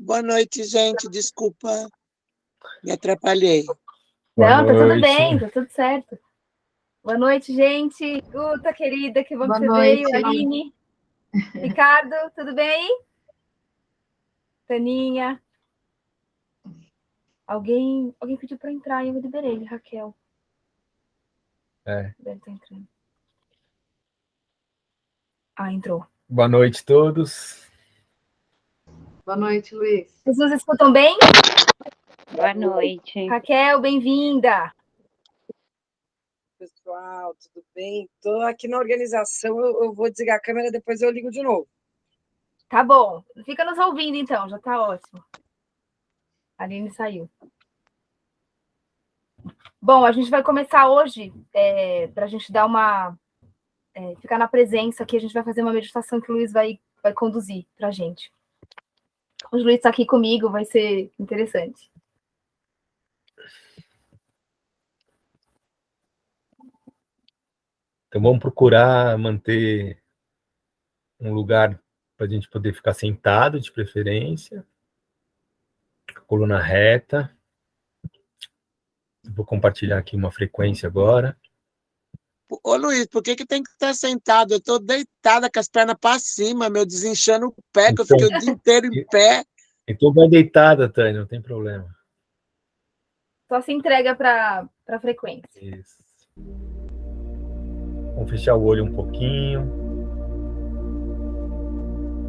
Boa noite, gente. Desculpa, me atrapalhei. Boa Não, noite. tá tudo bem, tá tudo certo. Boa noite, gente. Guta, querida, que bom que você veio. Aline, Ricardo, tudo bem? Taninha. Alguém pediu para entrar e eu liberei, Raquel. Deve estar entrando. Ah, entrou. Boa noite a todos. Boa noite, Luiz. Vocês nos escutam bem? Boa noite. Raquel, bem-vinda. Pessoal, tudo bem? Estou aqui na organização, eu vou desligar a câmera, depois eu ligo de novo. Tá bom. Fica nos ouvindo, então, já tá ótimo. A Aline saiu. Bom, a gente vai começar hoje, para a gente dar uma... ficar na presença aqui, a gente vai fazer uma meditação que o Luiz vai conduzir para a gente. O Luiz está aqui comigo, vai ser interessante. Então vamos procurar manter um lugar para a gente poder ficar sentado, de preferência. Coluna reta. Vou compartilhar aqui uma frequência agora. Ô, Luiz, por que tem que estar sentado? Eu estou deitada com as pernas para cima, meu, desinchando o pé, que eu fiquei o dia inteiro em pé. Então vai deitada, Tânia, não tem problema. Só se entrega para a frequência. Isso. Vamos fechar o olho um pouquinho.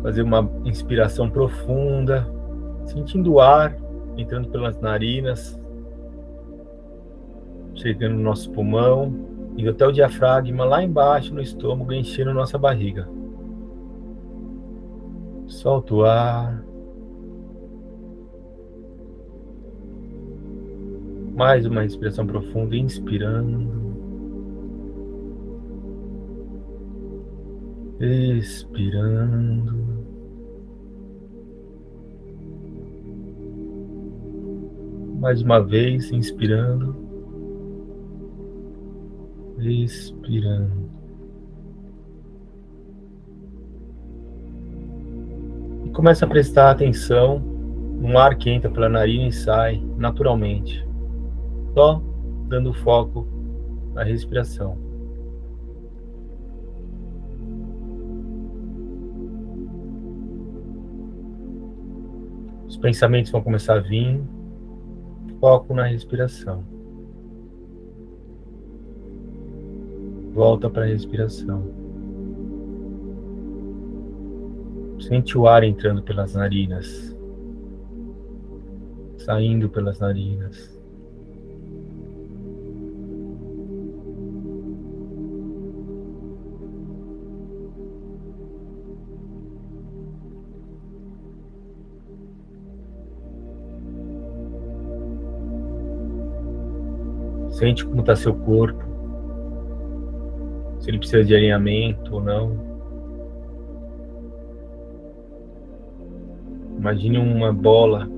Fazer uma inspiração profunda, sentindo o ar entrando pelas narinas, chegando no nosso pulmão, indo até o diafragma, lá embaixo no estômago, enchendo nossa barriga. Solta o ar. Mais uma respiração profunda, inspirando. Expirando. Mais uma vez, inspirando. Expirando. E começa a prestar atenção no ar que entra pela narina e sai naturalmente. Só dando foco na respiração. Os pensamentos vão começar a vir. Foco na respiração. Volta para a respiração. Sente o ar entrando pelas narinas, saindo pelas narinas. Sente como está seu corpo, se ele precisa de alinhamento ou não. Imagine uma bola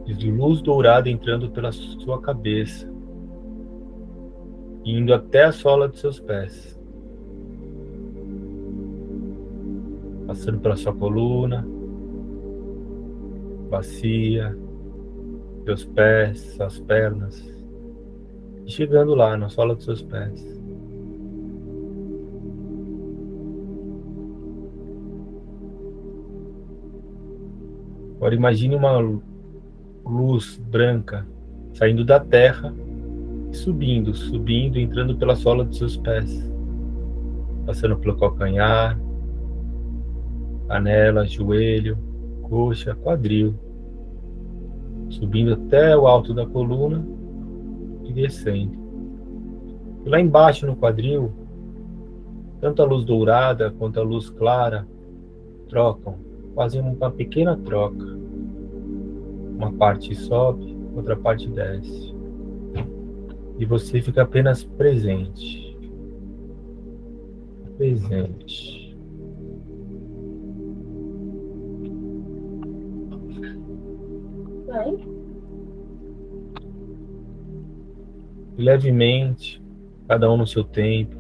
de luz dourada entrando pela sua cabeça, indo até a sola dos seus pés, passando pela sua coluna, bacia, seus pés, suas pernas, e chegando lá na sola dos seus pés. Agora imagine uma luz branca saindo da terra e subindo, entrando pela sola dos seus pés, passando pelo calcanhar, canela, joelho, coxa, quadril, subindo até o alto da coluna e descendo. E lá embaixo no quadril, tanto a luz dourada quanto a luz clara trocam, fazem uma pequena troca. Uma parte sobe, outra parte desce. E você fica apenas presente. Presente. Levemente, cada um no seu tempo,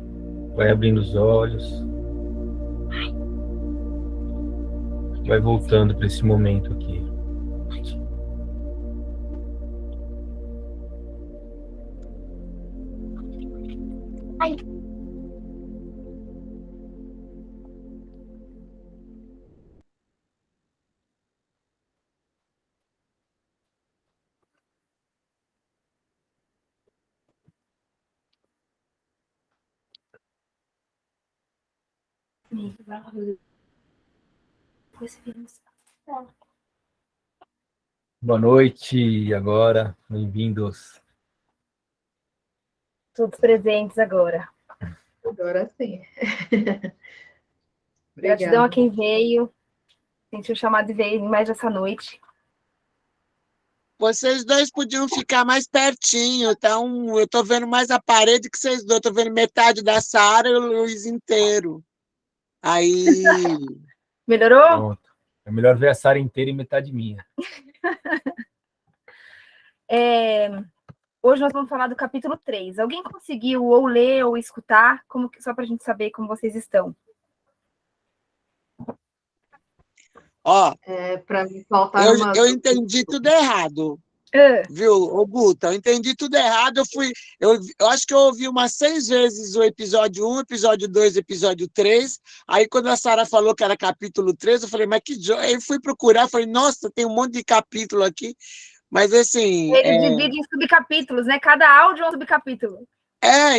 vai abrindo os olhos. vai voltando para esse momento aqui. Ai. Boa noite, agora, bem-vindos. Todos presentes agora. Agora sim. Gratidão Obrigada. a quem veio, sentiu o chamado e veio mais essa noite. Vocês dois podiam ficar mais pertinho, então eu tô vendo mais a parede que vocês dois, tô vendo metade da Sara e o Luiz inteiro. Aí, Melhorou? Pronto. É melhor ver a Sara inteira e metade minha. Hoje nós vamos falar do capítulo 3. Alguém conseguiu ou ler ou escutar? Só para a gente saber como vocês estão. ó, Para me faltar umas... eu entendi tudo errado, viu, ô Guta? Eu entendi tudo errado, eu acho que eu ouvi umas 6 vezes o episódio 1, episódio 2, episódio 3, aí quando a Sara falou que era capítulo 3, eu falei, mas aí eu fui procurar, falei, nossa, tem um monte de capítulo aqui, mas assim... Ele divide em subcapítulos, né? Cada áudio é um subcapítulo.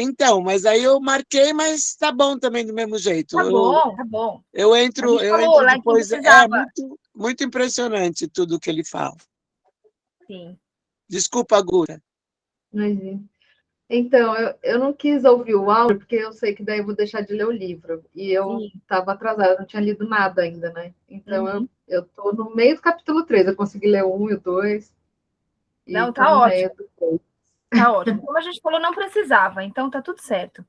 Então, mas aí eu marquei, mas tá bom também do mesmo jeito. Tá bom. Eu entro lá depois, que precisava. muito impressionante tudo que ele fala. Sim. Desculpa, Gura. Então, eu não quis ouvir o áudio, porque eu sei que daí eu vou deixar de ler o livro. E eu estava atrasada, não tinha lido nada ainda, né? Então, eu estou no meio do capítulo 3. Eu consegui ler o 1 e o 2. Não, tá ótimo. Tá ótimo. Como a gente falou, não precisava, então tá tudo certo.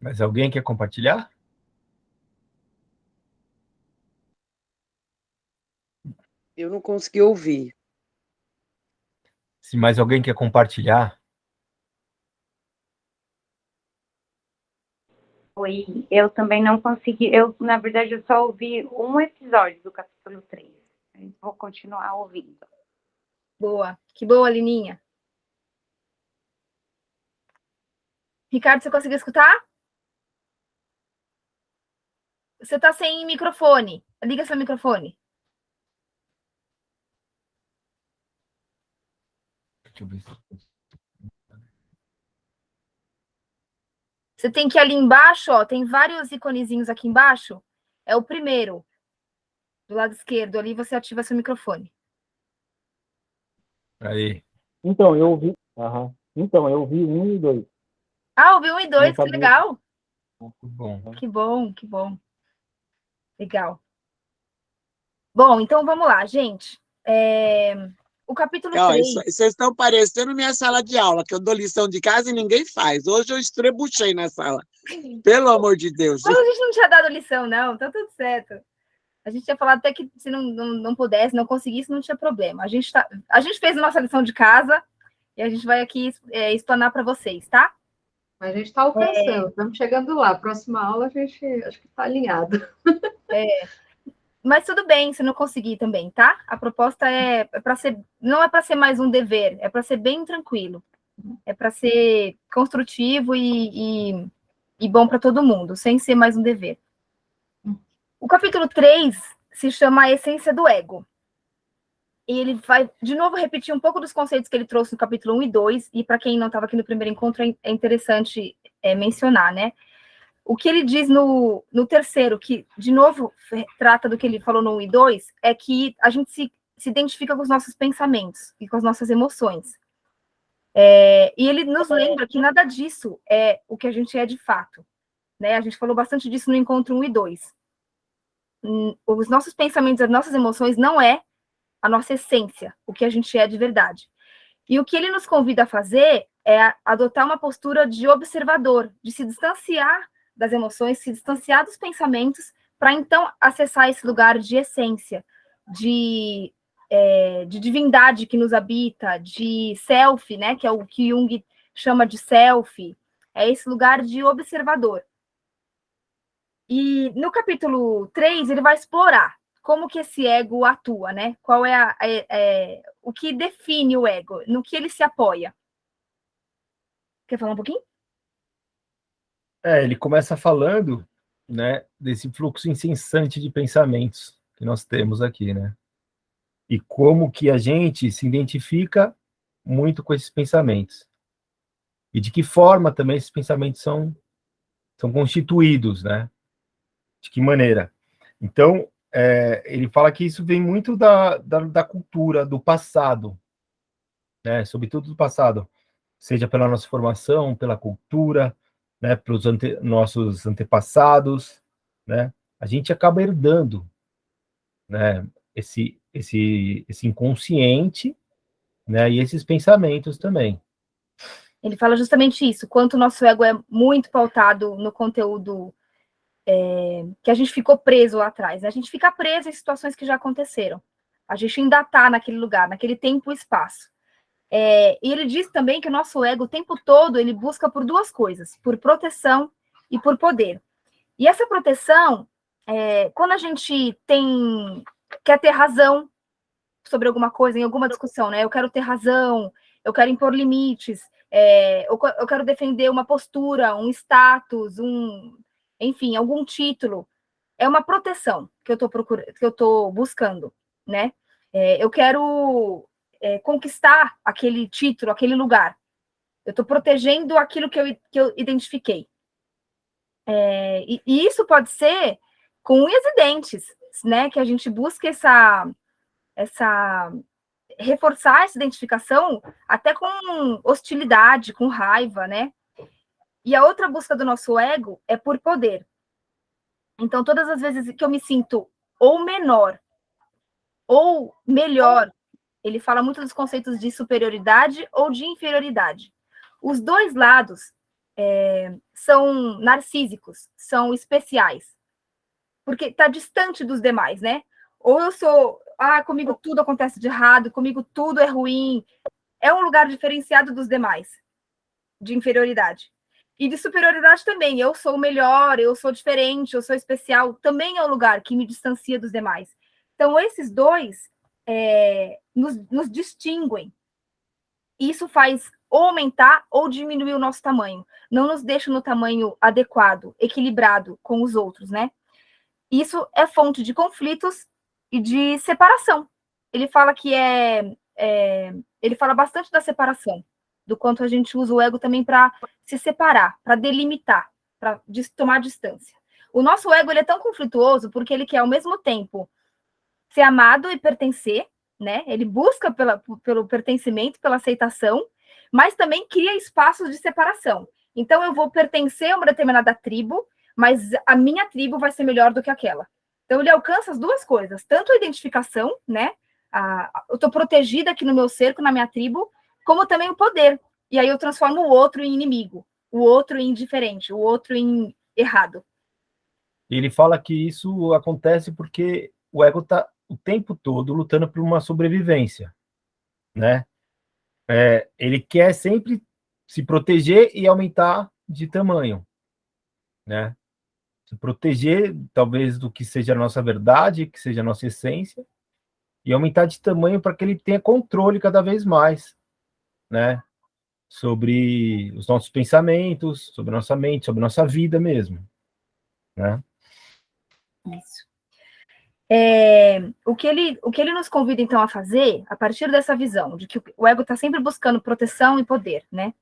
Mas alguém quer compartilhar? Eu não consegui ouvir. Se mais alguém quer compartilhar? Oi, eu também não consegui. Na verdade, eu só ouvi um episódio do capítulo 3. Vou continuar ouvindo. Boa. Que boa, Lininha. Ricardo, você conseguiu escutar? Você tá sem microfone. Liga seu microfone. Deixa eu ver. Você tem que ir ali embaixo, ó, tem vários iconezinhos aqui embaixo. É o primeiro. Do lado esquerdo ali, você ativa seu microfone. Aí. Então, eu ouvi. Então, eu ouvi 1 e 2. Ah, ouvi 1 e 2, que legal. Muito bom. Que bom, que bom. Legal. Bom, então vamos lá, gente. O capítulo 3... Vocês estão parecendo minha sala de aula, que eu dou lição de casa e ninguém faz. Hoje eu estrebuchei na sala. Pelo amor de Deus. Mas a gente não tinha dado lição, não. Tá tudo certo. A gente tinha falado até que se não pudesse, não conseguisse, não tinha problema. A gente fez a nossa lição de casa e a gente vai aqui explanar para vocês, tá? Mas a gente está alcançando, estamos chegando lá. Próxima aula, a gente acho que está alinhado. Mas tudo bem se não conseguir também, tá? A proposta não é para ser mais um dever, é para ser bem tranquilo. É para ser construtivo e bom para todo mundo, sem ser mais um dever. O capítulo 3 se chama A Essência do Ego. E ele vai, de novo, repetir um pouco dos conceitos que ele trouxe no capítulo 1 e 2, e para quem não estava aqui no primeiro encontro, é interessante mencionar, né? O que ele diz no terceiro, que, de novo, trata do que ele falou no 1 e 2, é que a gente se identifica com os nossos pensamentos e com as nossas emoções. E ele nos lembra que nada disso é o que a gente é de fato. Né? A gente falou bastante disso no encontro 1 e 2. Os nossos pensamentos, as nossas emoções não é a nossa essência, o que a gente é de verdade. E o que ele nos convida a fazer é adotar uma postura de observador, de se distanciar das emoções, se distanciar dos pensamentos, para então acessar esse lugar de essência, de divindade que nos habita, de self, né, que é o que Jung chama de self, é esse lugar de observador. E no capítulo 3, ele vai explorar como que esse ego atua, né? Qual é o que define o ego, no que ele se apoia. Quer falar um pouquinho? Ele começa falando, né, desse fluxo incessante de pensamentos que nós temos aqui, né? E como que a gente se identifica muito com esses pensamentos. E de que forma também esses pensamentos são constituídos, né? De que maneira? Então, ele fala que isso vem muito da cultura, do passado, né? Sobretudo do passado, seja pela nossa formação, pela cultura, né? Pelos nossos antepassados, né? A gente acaba herdando, né? Esse inconsciente, né? E esses pensamentos também. Ele fala justamente isso, quanto o nosso ego é muito pautado no conteúdo que a gente ficou preso lá atrás. A gente fica preso em situações que já aconteceram. A gente ainda está naquele lugar, naquele tempo e espaço. E ele diz também que o nosso ego, o tempo todo, ele busca por duas coisas, por proteção e por poder. E essa proteção, quando a gente quer ter razão sobre alguma coisa, em alguma discussão, né? Eu quero ter razão, eu quero impor limites, eu quero defender uma postura, um status, enfim, algum título. É uma proteção que eu estou buscando, né? Eu quero conquistar aquele título, aquele lugar. Eu estou protegendo aquilo que eu identifiquei. E isso pode ser com unhas e dentes, né? Que a gente busca reforçar essa identificação até com hostilidade, com raiva, né? E a outra busca do nosso ego é por poder. Então, todas as vezes que eu me sinto ou menor ou melhor, ele fala muito dos conceitos de superioridade ou de inferioridade. Os dois lados são narcísicos, são especiais, porque está distante dos demais, né? Ou eu sou, comigo tudo acontece de errado, comigo tudo é ruim. É um lugar diferenciado dos demais, de inferioridade. E de superioridade também. Eu sou o melhor, eu sou diferente, eu sou especial. Também é um lugar que me distancia dos demais. Então, esses dois nos distinguem. Isso faz ou aumentar ou diminuir o nosso tamanho. Não nos deixa no tamanho adequado, equilibrado com os outros, né? Isso é fonte de conflitos e de separação. Ele fala que ele fala bastante da separação, do quanto a gente usa o ego também para se separar, para delimitar, para tomar distância. O nosso ego ele é tão conflituoso porque ele quer, ao mesmo tempo, ser amado e pertencer, né? Ele busca pelo pertencimento, pela aceitação, mas também cria espaços de separação. Então, eu vou pertencer a uma determinada tribo, mas a minha tribo vai ser melhor do que aquela. Então, ele alcança as duas coisas, tanto a identificação, né? Eu estou protegida aqui no meu cerco, na minha tribo, como também o poder. E aí eu transformo o outro em inimigo, o outro em indiferente, o outro em errado. Ele fala que isso acontece porque o ego está o tempo todo lutando por uma sobrevivência, né? Ele quer sempre se proteger e aumentar de tamanho, né? Se proteger, talvez, do que seja a nossa verdade, que seja a nossa essência, e aumentar de tamanho para que ele tenha controle cada vez mais, né? Sobre os nossos pensamentos, sobre a nossa mente, sobre a nossa vida mesmo, né? Isso. O que ele nos convida, então, a fazer, a partir dessa visão, de que o ego está sempre buscando proteção e poder, né?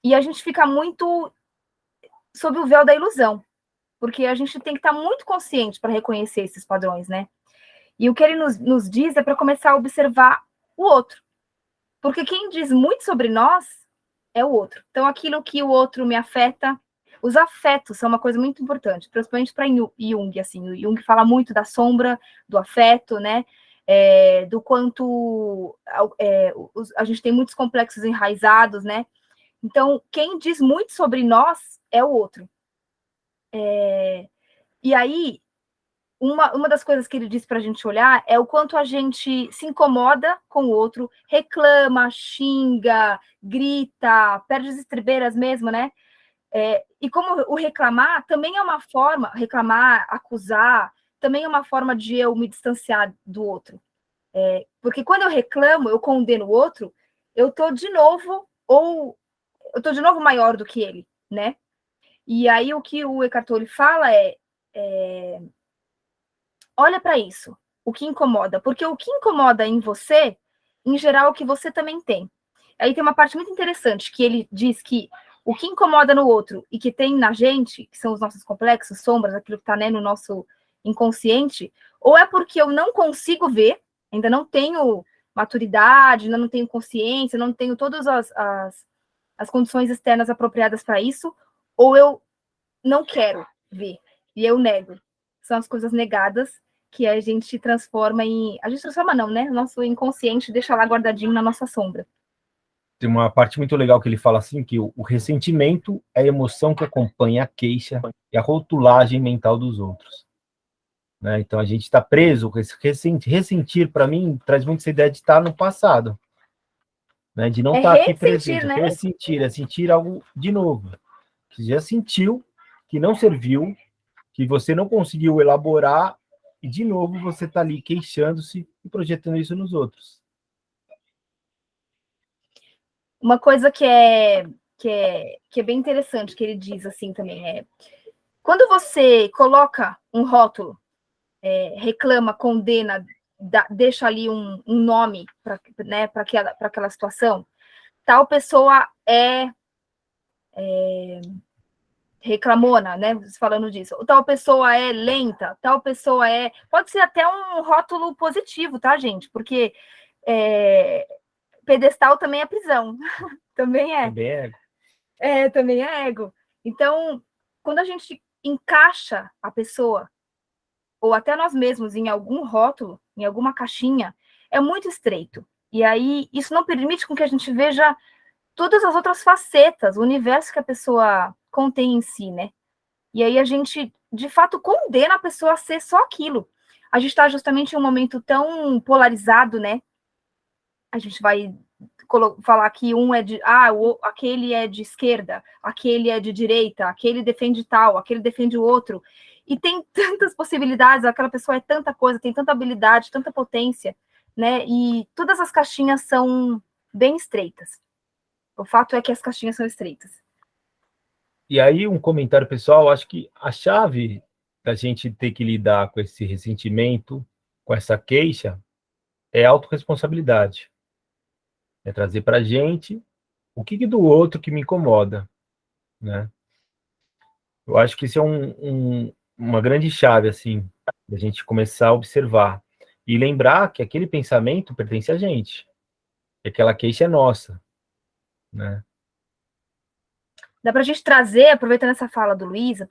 E a gente fica muito sob o véu da ilusão, porque a gente tem que estar muito consciente para reconhecer esses padrões, né? E o que ele nos diz é para começar a observar o outro, porque quem diz muito sobre nós é o outro. Então, aquilo que o outro me afeta, os afetos são uma coisa muito importante, principalmente para Jung, assim. O Jung fala muito da sombra, do afeto, né? Do quanto a gente tem muitos complexos enraizados, né? Então, quem diz muito sobre nós é o outro. E aí, uma das coisas que ele diz para a gente olhar é o quanto a gente se incomoda com o outro, reclama, xinga, grita, perde as estribeiras mesmo, né? E como o reclamar também é uma forma, reclamar, acusar, também é uma forma de eu me distanciar do outro. Porque quando eu reclamo, eu condeno o outro, eu tô de novo maior do que ele, né? E aí o que o Eckhart Tolle fala olha para isso, o que incomoda, porque o que incomoda em você, em geral, é o que você também tem. Aí tem uma parte muito interessante, que ele diz que o que incomoda no outro e que tem na gente, que são os nossos complexos, sombras, aquilo que está, né, no nosso inconsciente, ou é porque eu não consigo ver, ainda não tenho maturidade, ainda não tenho consciência, não tenho todas as condições externas apropriadas para isso, ou eu não quero ver, e eu nego. São as coisas negadas que a gente transforma em... A gente transforma não, né? O nosso inconsciente deixa lá guardadinho na nossa sombra. Tem uma parte muito legal que ele fala assim, que o ressentimento é a emoção que acompanha a queixa e a rotulagem mental dos outros. Né? Então, a gente está preso, ressentir, para mim, traz muito essa ideia de estar no passado. Né? De não estar aqui presente. Né? Ressentir, é sentir algo de novo. Que já sentiu, que não serviu, que você não conseguiu elaborar, e de novo você está ali queixando-se e projetando isso nos outros. Uma coisa que é bem interessante, que ele diz assim também, quando você coloca um rótulo, reclama, condena, deixa ali um nome para, né, para aquela situação, tal pessoa reclamona, né? Falando disso. Tal pessoa é lenta, tal pessoa pode ser até um rótulo positivo, tá, gente? Porque pedestal também é prisão. Também é. Também é ego. Também é ego. Então, quando a gente encaixa a pessoa, ou até nós mesmos, em algum rótulo, em alguma caixinha, é muito estreito. E aí, isso não permite com que a gente veja todas as outras facetas, o universo que a pessoa contém em si, né? E aí a gente, de fato, condena a pessoa a ser só aquilo. A gente está justamente em um momento tão polarizado, né? A gente vai falar que um é de... aquele é de esquerda, aquele é de direita, aquele defende tal, aquele defende o outro. E tem tantas possibilidades, aquela pessoa é tanta coisa, tem tanta habilidade, tanta potência, né? E todas as caixinhas são bem estreitas. O fato é que as caixinhas são estreitas. E aí, um comentário pessoal, acho que a chave da gente ter que lidar com esse ressentimento, com essa queixa, é a autorresponsabilidade. É trazer para a gente o que do outro que me incomoda, né? Eu acho que isso é uma grande chave, assim, da gente começar a observar. E lembrar que aquele pensamento pertence a gente. Que aquela queixa é nossa, né? Dá para a gente trazer, aproveitando essa fala do Luiz,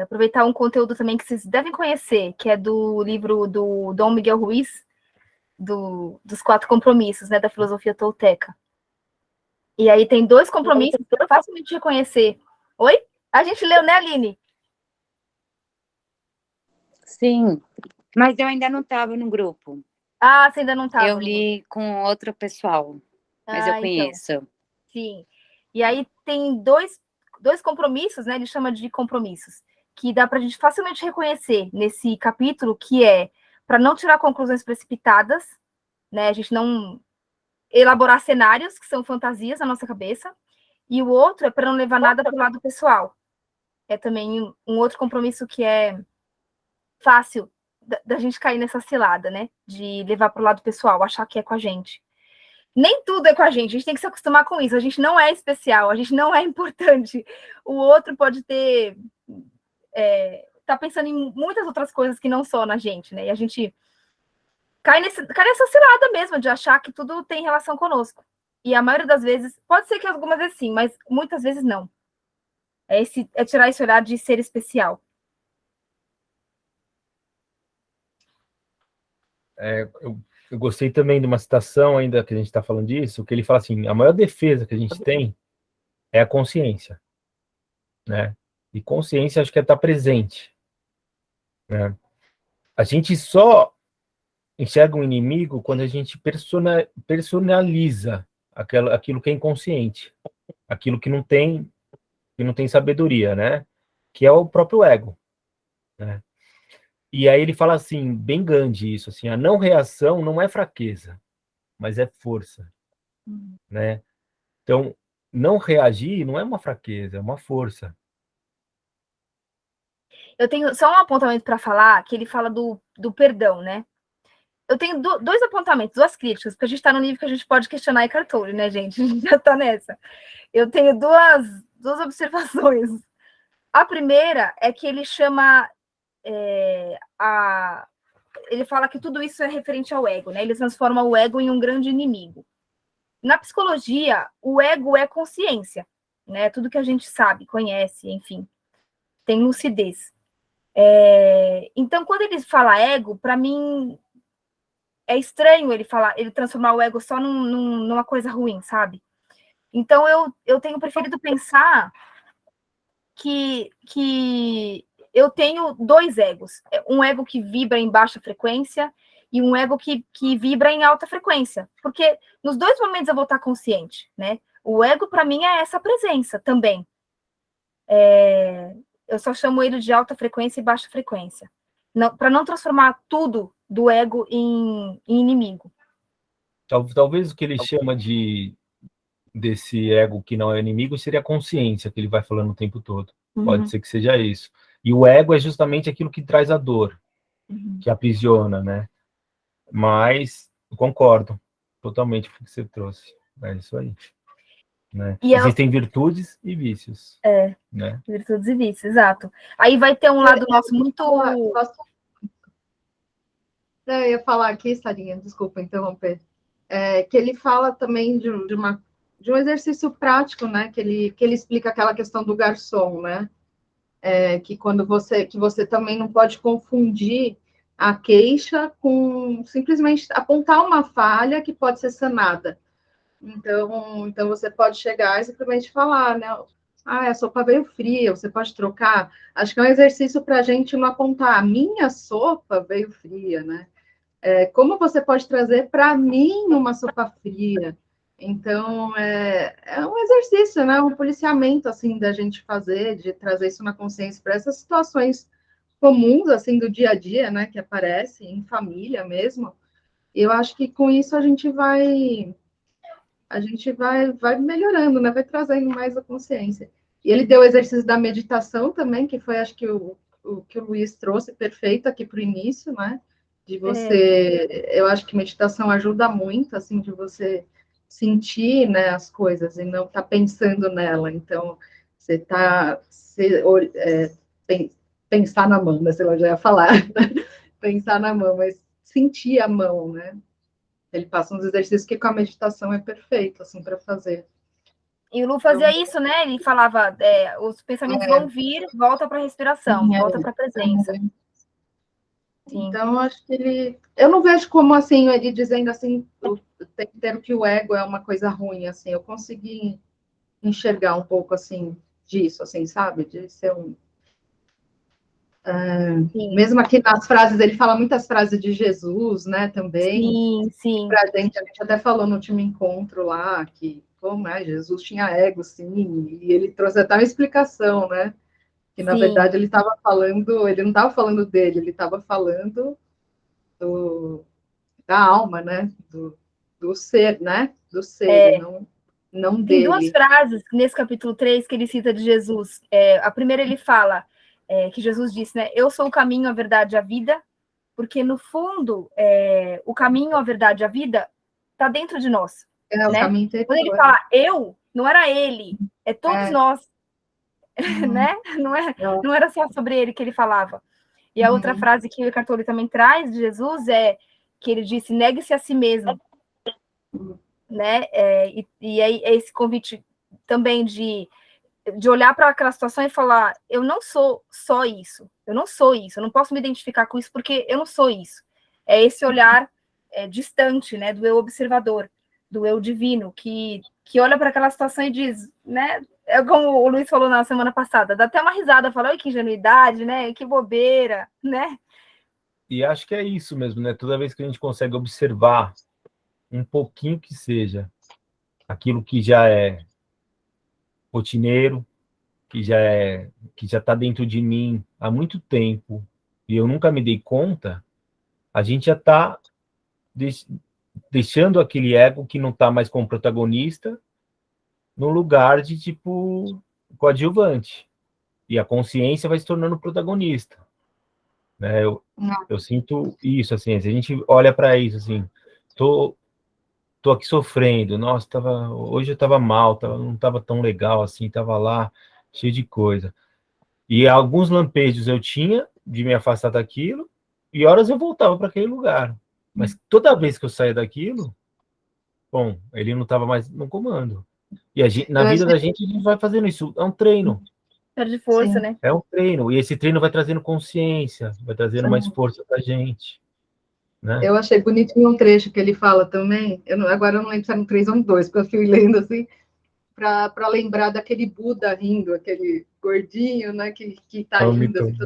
aproveitar um conteúdo também que vocês devem conhecer, que é do livro do Dom Miguel Ruiz, dos 4 compromissos, né, da filosofia tolteca. E aí tem 2 compromissos que é facilmente reconhecer. Oi? A gente leu, né, Aline? Sim, mas eu ainda não estava no grupo. Ah, você ainda não estava. Eu li com outro pessoal, mas eu conheço. Então. Sim. E aí tem dois compromissos, né? Ele chama de compromissos, que dá para a gente facilmente reconhecer nesse capítulo, que é para não tirar conclusões precipitadas, né? A gente não elaborar cenários que são fantasias na nossa cabeça, e o outro é para não levar nada para o lado pessoal. É também um outro compromisso que é fácil da gente cair nessa cilada, né? De levar para o lado pessoal, achar que é com a gente. Nem tudo é com a gente tem que se acostumar com isso. A gente não é especial, a gente não é importante. O outro pode ter... tá pensando em muitas outras coisas que não só na gente, né? E a gente cai nessa cilada mesmo, de achar que tudo tem relação conosco. E a maioria das vezes, pode ser que algumas vezes sim, mas muitas vezes não. É tirar esse olhar de ser especial. Eu gostei também de uma citação, ainda que a gente está falando disso, que ele fala assim, a maior defesa que a gente tem é a consciência, né? E consciência acho que é estar presente, né? A gente só enxerga um inimigo quando a gente personaliza aquilo que é inconsciente, aquilo que não tem sabedoria, né? Que é o próprio ego, né? E aí ele fala assim, bem Gandhi isso, assim, a não reação não é fraqueza, mas é força, né? Então, não reagir não é uma fraqueza, é uma força. Eu tenho só um apontamento para falar, que ele fala do perdão, né? Eu tenho dois apontamentos, duas críticas, porque a gente está no nível que a gente pode questionar Eckhart Tolle, né, gente? A gente já está nessa. Eu tenho duas observações. A primeira é que ele chama ele fala que tudo isso é referente ao ego, né? Ele transforma o ego em um grande inimigo. Na psicologia, o ego é consciência, né? Tudo que a gente sabe, conhece, enfim, tem lucidez. Então, quando ele fala ego, para mim é estranho ele transformar o ego só numa coisa ruim, sabe? Então, eu tenho preferido pensar que eu tenho dois egos. Um ego que vibra em baixa frequência e um ego que vibra em alta frequência. Porque nos dois momentos eu vou estar consciente, né? O ego, para mim, é essa presença também. Eu só chamo ele de alta frequência e baixa frequência. Para não transformar tudo do ego em inimigo. Talvez o que ele chama desse ego que não é inimigo seria a consciência, que ele vai falando o tempo todo. Pode ser que seja isso. E o ego é justamente aquilo que traz a dor, que aprisiona, né? Mas eu concordo totalmente com o que você trouxe. É isso aí. Né? Existem virtudes e vícios. Né? Virtudes e vícios, exato. Aí vai ter um lado nosso muito... Eu ia falar aqui, Sarinha, desculpa interromper, que ele fala também de um exercício prático, né? Que ele explica aquela questão do garçom, né? Que você também não pode confundir a queixa com simplesmente apontar uma falha que pode ser sanada. Então você pode chegar e simplesmente falar, né? A sopa veio fria, você pode trocar. Acho que é um exercício para a gente não apontar, a minha sopa veio fria, né? Como você pode trazer para mim uma sopa fria? Então, é um exercício, né? Um policiamento, assim, da gente fazer, de trazer isso na consciência para essas situações comuns, assim, do dia a dia, né? Que aparecem em família mesmo. E eu acho que com isso a gente vai melhorando, né? Vai trazendo mais a consciência. E ele deu o exercício da meditação também, que foi, acho que, o que o Luiz trouxe perfeito aqui para o início, né? De você... Eu acho que meditação ajuda muito, assim, de você sentir, né, as coisas e não estar pensando nela. Então, você está... pensar na mão, né? Sei lá, já ia falar. Pensar na mão, mas sentir a mão, né? Ele passa uns exercícios que com a meditação é perfeito, assim, para fazer. E o Lu fazia isso, né? Ele falava, os pensamentos vão vir, volta para a respiração, volta para a presença. Então, acho que eu não vejo como, assim, ele dizendo, assim, o tempo inteiro que o ego é uma coisa ruim, assim. Eu consegui enxergar um pouco, assim, disso, assim, sabe? De ser um... mesmo aqui nas frases, ele fala muitas frases de Jesus, né, também. Sim. A gente até falou no último encontro lá, que, Jesus tinha ego, sim, e ele trouxe até uma explicação, né? Que, na verdade, ele estava falando, ele não estava falando dele, ele estava falando da alma, né? Do ser, né? Do ser, não dele. Tem duas frases nesse capítulo 3 que ele cita de Jesus. A primeira ele fala que Jesus disse, né? Eu sou o caminho, a verdade e a vida, porque, no fundo, o caminho, a verdade e a vida está dentro de nós. Né? O caminho interior. Quando ele fala eu, não era ele, é todos nós. Né? Não era só sobre ele que ele falava. E a outra frase que o Eckhart Tolle também traz de Jesus é que ele disse, negue-se a si mesmo. Né? E aí é esse convite também de olhar para aquela situação e falar, eu não sou só isso, eu não posso me identificar com isso porque eu não sou isso. É esse olhar distante, né, do eu observador, do eu divino, que olha para aquela situação e diz, né, como o Luiz falou na semana passada, dá até uma risada, fala, oi, que ingenuidade, né, que bobeira, né? E acho que é isso mesmo, né? Toda vez que a gente consegue observar um pouquinho que seja aquilo que já é rotineiro, que já está dentro de mim há muito tempo, e eu nunca me dei conta, a gente já está deixando aquele ego que não está mais como protagonista no lugar de, tipo, coadjuvante. E a consciência vai se tornando protagonista. Né? Eu sinto isso, assim, se a gente olha para isso, assim, tô aqui sofrendo, nossa, hoje eu estava mal, não estava tão legal assim, estava lá, cheio de coisa. E alguns lampejos eu tinha de me afastar daquilo, e horas eu voltava para aquele lugar. Mas toda vez que eu saía daquilo, bom, ele não estava mais no comando. E na vida da gente, a gente vai fazendo isso, é um treino. Perde força, né? É um treino, e esse treino vai trazendo consciência, vai trazendo mais força pra gente. Né? Eu achei bonitinho um trecho que ele fala também, agora eu não lembro se era no 3 ou no 2, porque eu fui lendo assim, para lembrar daquele Buda rindo, aquele gordinho, né, que tá rindo, assim,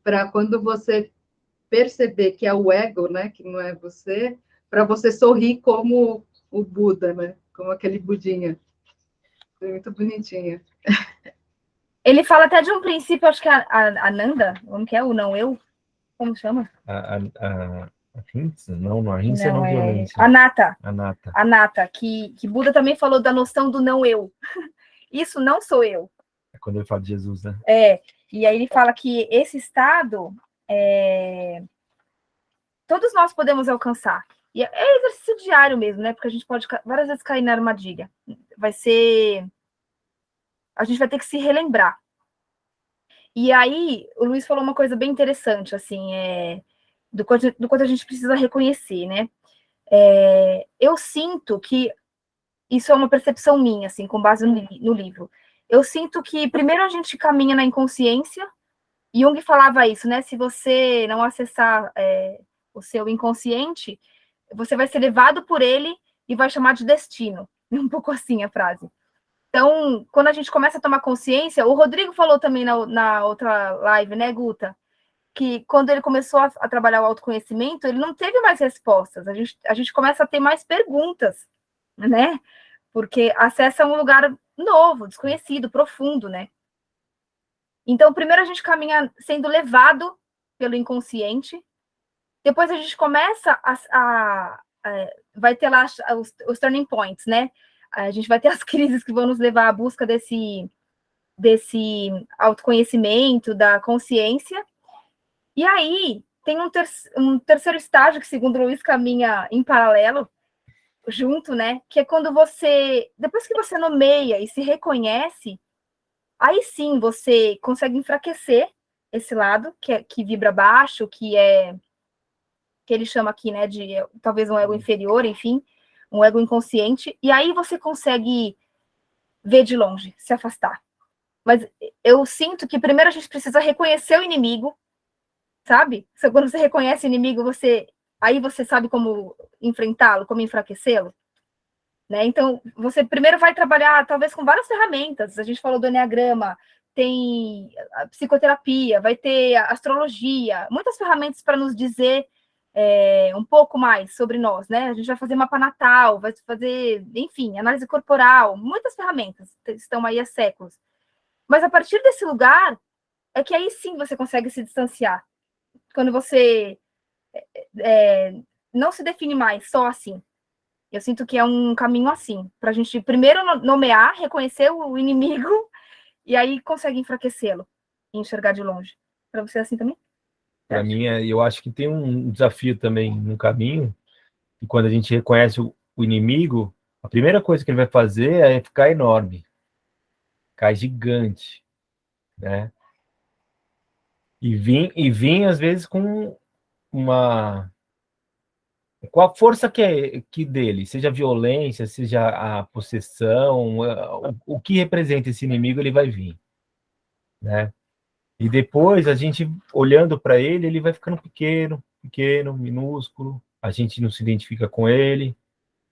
para quando você perceber que é o ego, né, que não é você, para você sorrir como o Buda, né, como aquele Budinha. É muito bonitinho. Ele fala até de um princípio, acho que a Nanda, como que é? O não eu? Como chama? A ahimsa? Não, a ahimsa não violência. Anatta, que Buda também falou da noção do não eu. Isso não sou eu. É quando ele fala de Jesus, né? E aí ele fala que esse estado todos nós podemos alcançar. E é exercício diário mesmo, né? Porque a gente pode várias vezes cair na armadilha. A gente vai ter que se relembrar. E aí, o Luiz falou uma coisa bem interessante, assim, do quanto a gente precisa reconhecer, né? Eu sinto que isso é uma percepção minha, assim, com base no livro. Eu sinto que primeiro a gente caminha na inconsciência, e Jung falava isso, né? Se você não acessar o seu inconsciente, você vai ser levado por ele e vai chamar de destino. Um pouco assim a frase. Então, quando a gente começa a tomar consciência, o Rodrigo falou também na outra live, né, Guta? Que quando ele começou a trabalhar o autoconhecimento, ele não teve mais respostas. A gente começa a ter mais perguntas, né? Porque acessa um lugar novo, desconhecido, profundo, né? Então, primeiro a gente caminha sendo levado pelo inconsciente, depois a gente começa vai ter lá os turning points, né? A gente vai ter as crises que vão nos levar à busca desse autoconhecimento, da consciência. E aí tem um terceiro estágio que, segundo o Luiz, caminha em paralelo, junto, né? Que é quando depois que você nomeia e se reconhece, aí sim você consegue enfraquecer esse lado que vibra baixo, que ele chama aqui, né, de talvez um ego inferior, enfim, um ego inconsciente, e aí você consegue ver de longe, se afastar. Mas eu sinto que primeiro a gente precisa reconhecer o inimigo, sabe? Quando você reconhece o inimigo, aí você sabe como enfrentá-lo, como enfraquecê-lo, né? Então, você primeiro vai trabalhar, talvez, com várias ferramentas. A gente falou do Enneagrama, tem a psicoterapia, vai ter a astrologia, muitas ferramentas para nos dizer um pouco mais sobre nós, né? A gente vai fazer mapa natal, vai fazer, enfim, análise corporal, muitas ferramentas estão aí há séculos. Mas a partir desse lugar, é que aí sim você consegue se distanciar. Quando você não se define mais só assim. Eu sinto que é um caminho assim, para a gente primeiro nomear, reconhecer o inimigo, e aí consegue enfraquecê-lo e enxergar de longe. Para você é assim também? Para mim, eu acho que tem um desafio também no caminho, e quando a gente reconhece o inimigo, a primeira coisa que ele vai fazer é ficar enorme, ficar gigante, né? E vir às vezes com com a força que dele, seja a violência, seja a possessão, o que representa esse inimigo, ele vai vir, né? E depois, a gente, olhando para ele, ele vai ficando pequeno, minúsculo, a gente não se identifica com ele,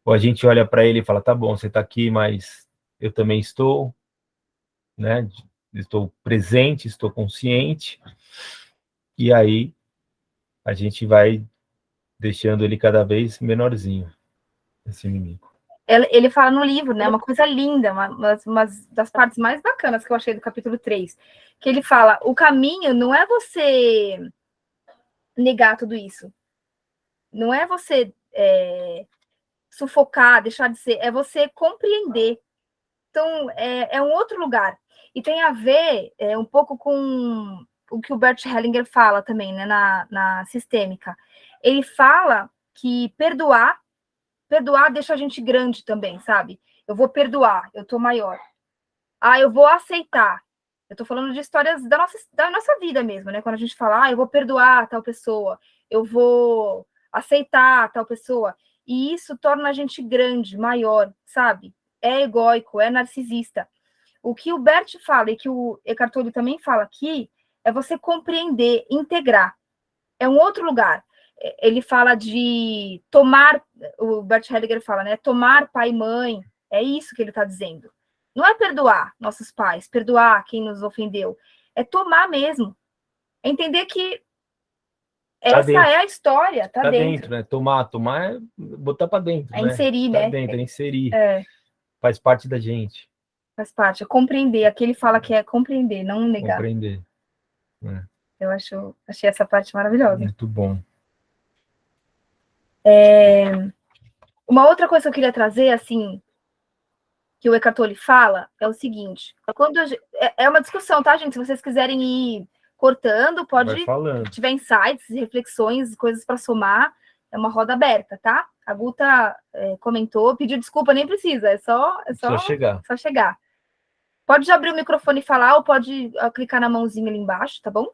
ou a gente olha para ele e fala, tá bom, você está aqui, mas eu também estou, né? Estou presente, estou consciente, e aí a gente vai deixando ele cada vez menorzinho, esse inimigo. Ele fala no livro, né? Uma coisa linda, uma das partes mais bacanas que eu achei do capítulo 3, que ele fala, o caminho não é você negar tudo isso. Não é você sufocar, deixar de ser, é você compreender. Então, é um outro lugar. E tem a ver um pouco com o que o Bert Hellinger fala também, né, na sistêmica. Ele fala que perdoar deixa a gente grande também, sabe? Eu vou perdoar, eu tô maior. Eu vou aceitar. Eu tô falando de histórias da nossa vida mesmo, né? Quando a gente fala, eu vou perdoar tal pessoa, eu vou aceitar tal pessoa. E isso torna a gente grande, maior, sabe? É egóico, é narcisista. O que o Bert fala e que o Eckhart Tolle também fala aqui é você compreender, integrar. É um outro lugar. Ele fala de tomar, o Bert Hellinger fala, né? Tomar pai e mãe. É isso que ele está dizendo. Não é perdoar nossos pais, perdoar quem nos ofendeu. É tomar mesmo. É entender que essa é a história, tá dentro, né? Tomar é botar para dentro, né? Inserir, né? Dentro, inserir. Faz parte da gente. Faz parte, é compreender. Aqui ele fala que é compreender, não negar. Compreender. Eu achei essa parte maravilhosa. Muito bom. Uma outra coisa que eu queria trazer, assim, que o Eckhart Tolle fala, é o seguinte, é uma discussão, tá, gente? Se vocês quiserem ir cortando, pode, se tiver insights, reflexões, coisas para somar, é uma roda aberta, tá? A Guta comentou, pediu desculpa, nem precisa, é só chegar. Pode abrir o microfone e falar, ou pode clicar na mãozinha ali embaixo, tá bom?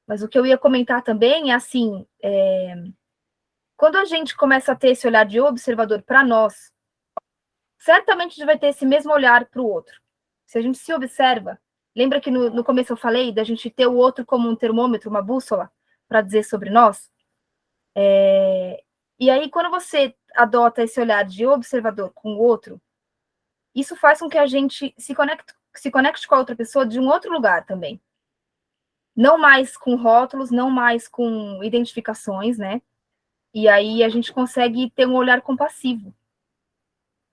Mas o que eu ia comentar também é assim, quando a gente começa a ter esse olhar de observador para nós, certamente a gente vai ter esse mesmo olhar para o outro. Se a gente se observa, lembra que no começo eu falei da gente ter o outro como um termômetro, uma bússola, para dizer sobre nós? E aí, quando você adota esse olhar de observador com o outro, isso faz com que a gente se conecte com a outra pessoa de um outro lugar também. Não mais com rótulos, não mais com identificações, né? E aí a gente consegue ter um olhar compassivo.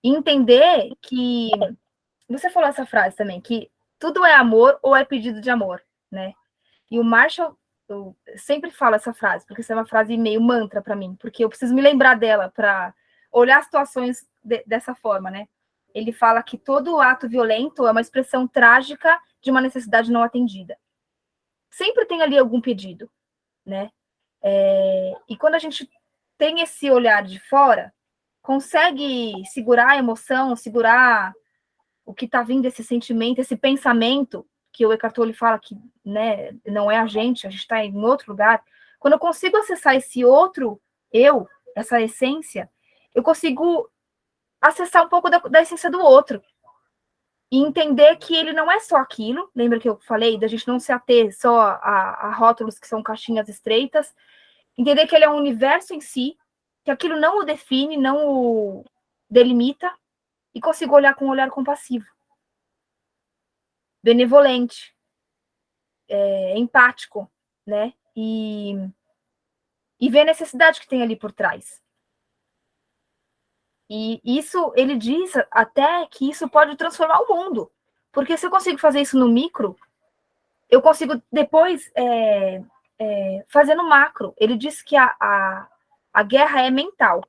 E entender que... Você falou essa frase também, que tudo é amor ou é pedido de amor, né? E o Marshall, eu sempre falo essa frase, porque essa é uma frase meio mantra para mim, porque eu preciso me lembrar dela para olhar situações dessa forma, né? Ele fala que todo ato violento é uma expressão trágica de uma necessidade não atendida. Sempre tem ali algum pedido, né? E quando a gente tem esse olhar de fora, consegue segurar a emoção, segurar o que está vindo, esse sentimento, esse pensamento, que o Eckhart Tolle fala que, né, não é a gente está em outro lugar. Quando eu consigo acessar esse outro eu, essa essência, eu consigo acessar um pouco da essência do outro. E entender que ele não é só aquilo. Lembra que eu falei da gente não se ater só a rótulos que são caixinhas estreitas. Entender que ele é um universo em si, que aquilo não o define, não o delimita, e consigo olhar com um olhar compassivo, benevolente, empático, né? E ver a necessidade que tem ali por trás. E isso, ele diz até que isso pode transformar o mundo. Porque se eu consigo fazer isso no micro, eu consigo depois fazer no macro. Ele diz que a guerra é mental.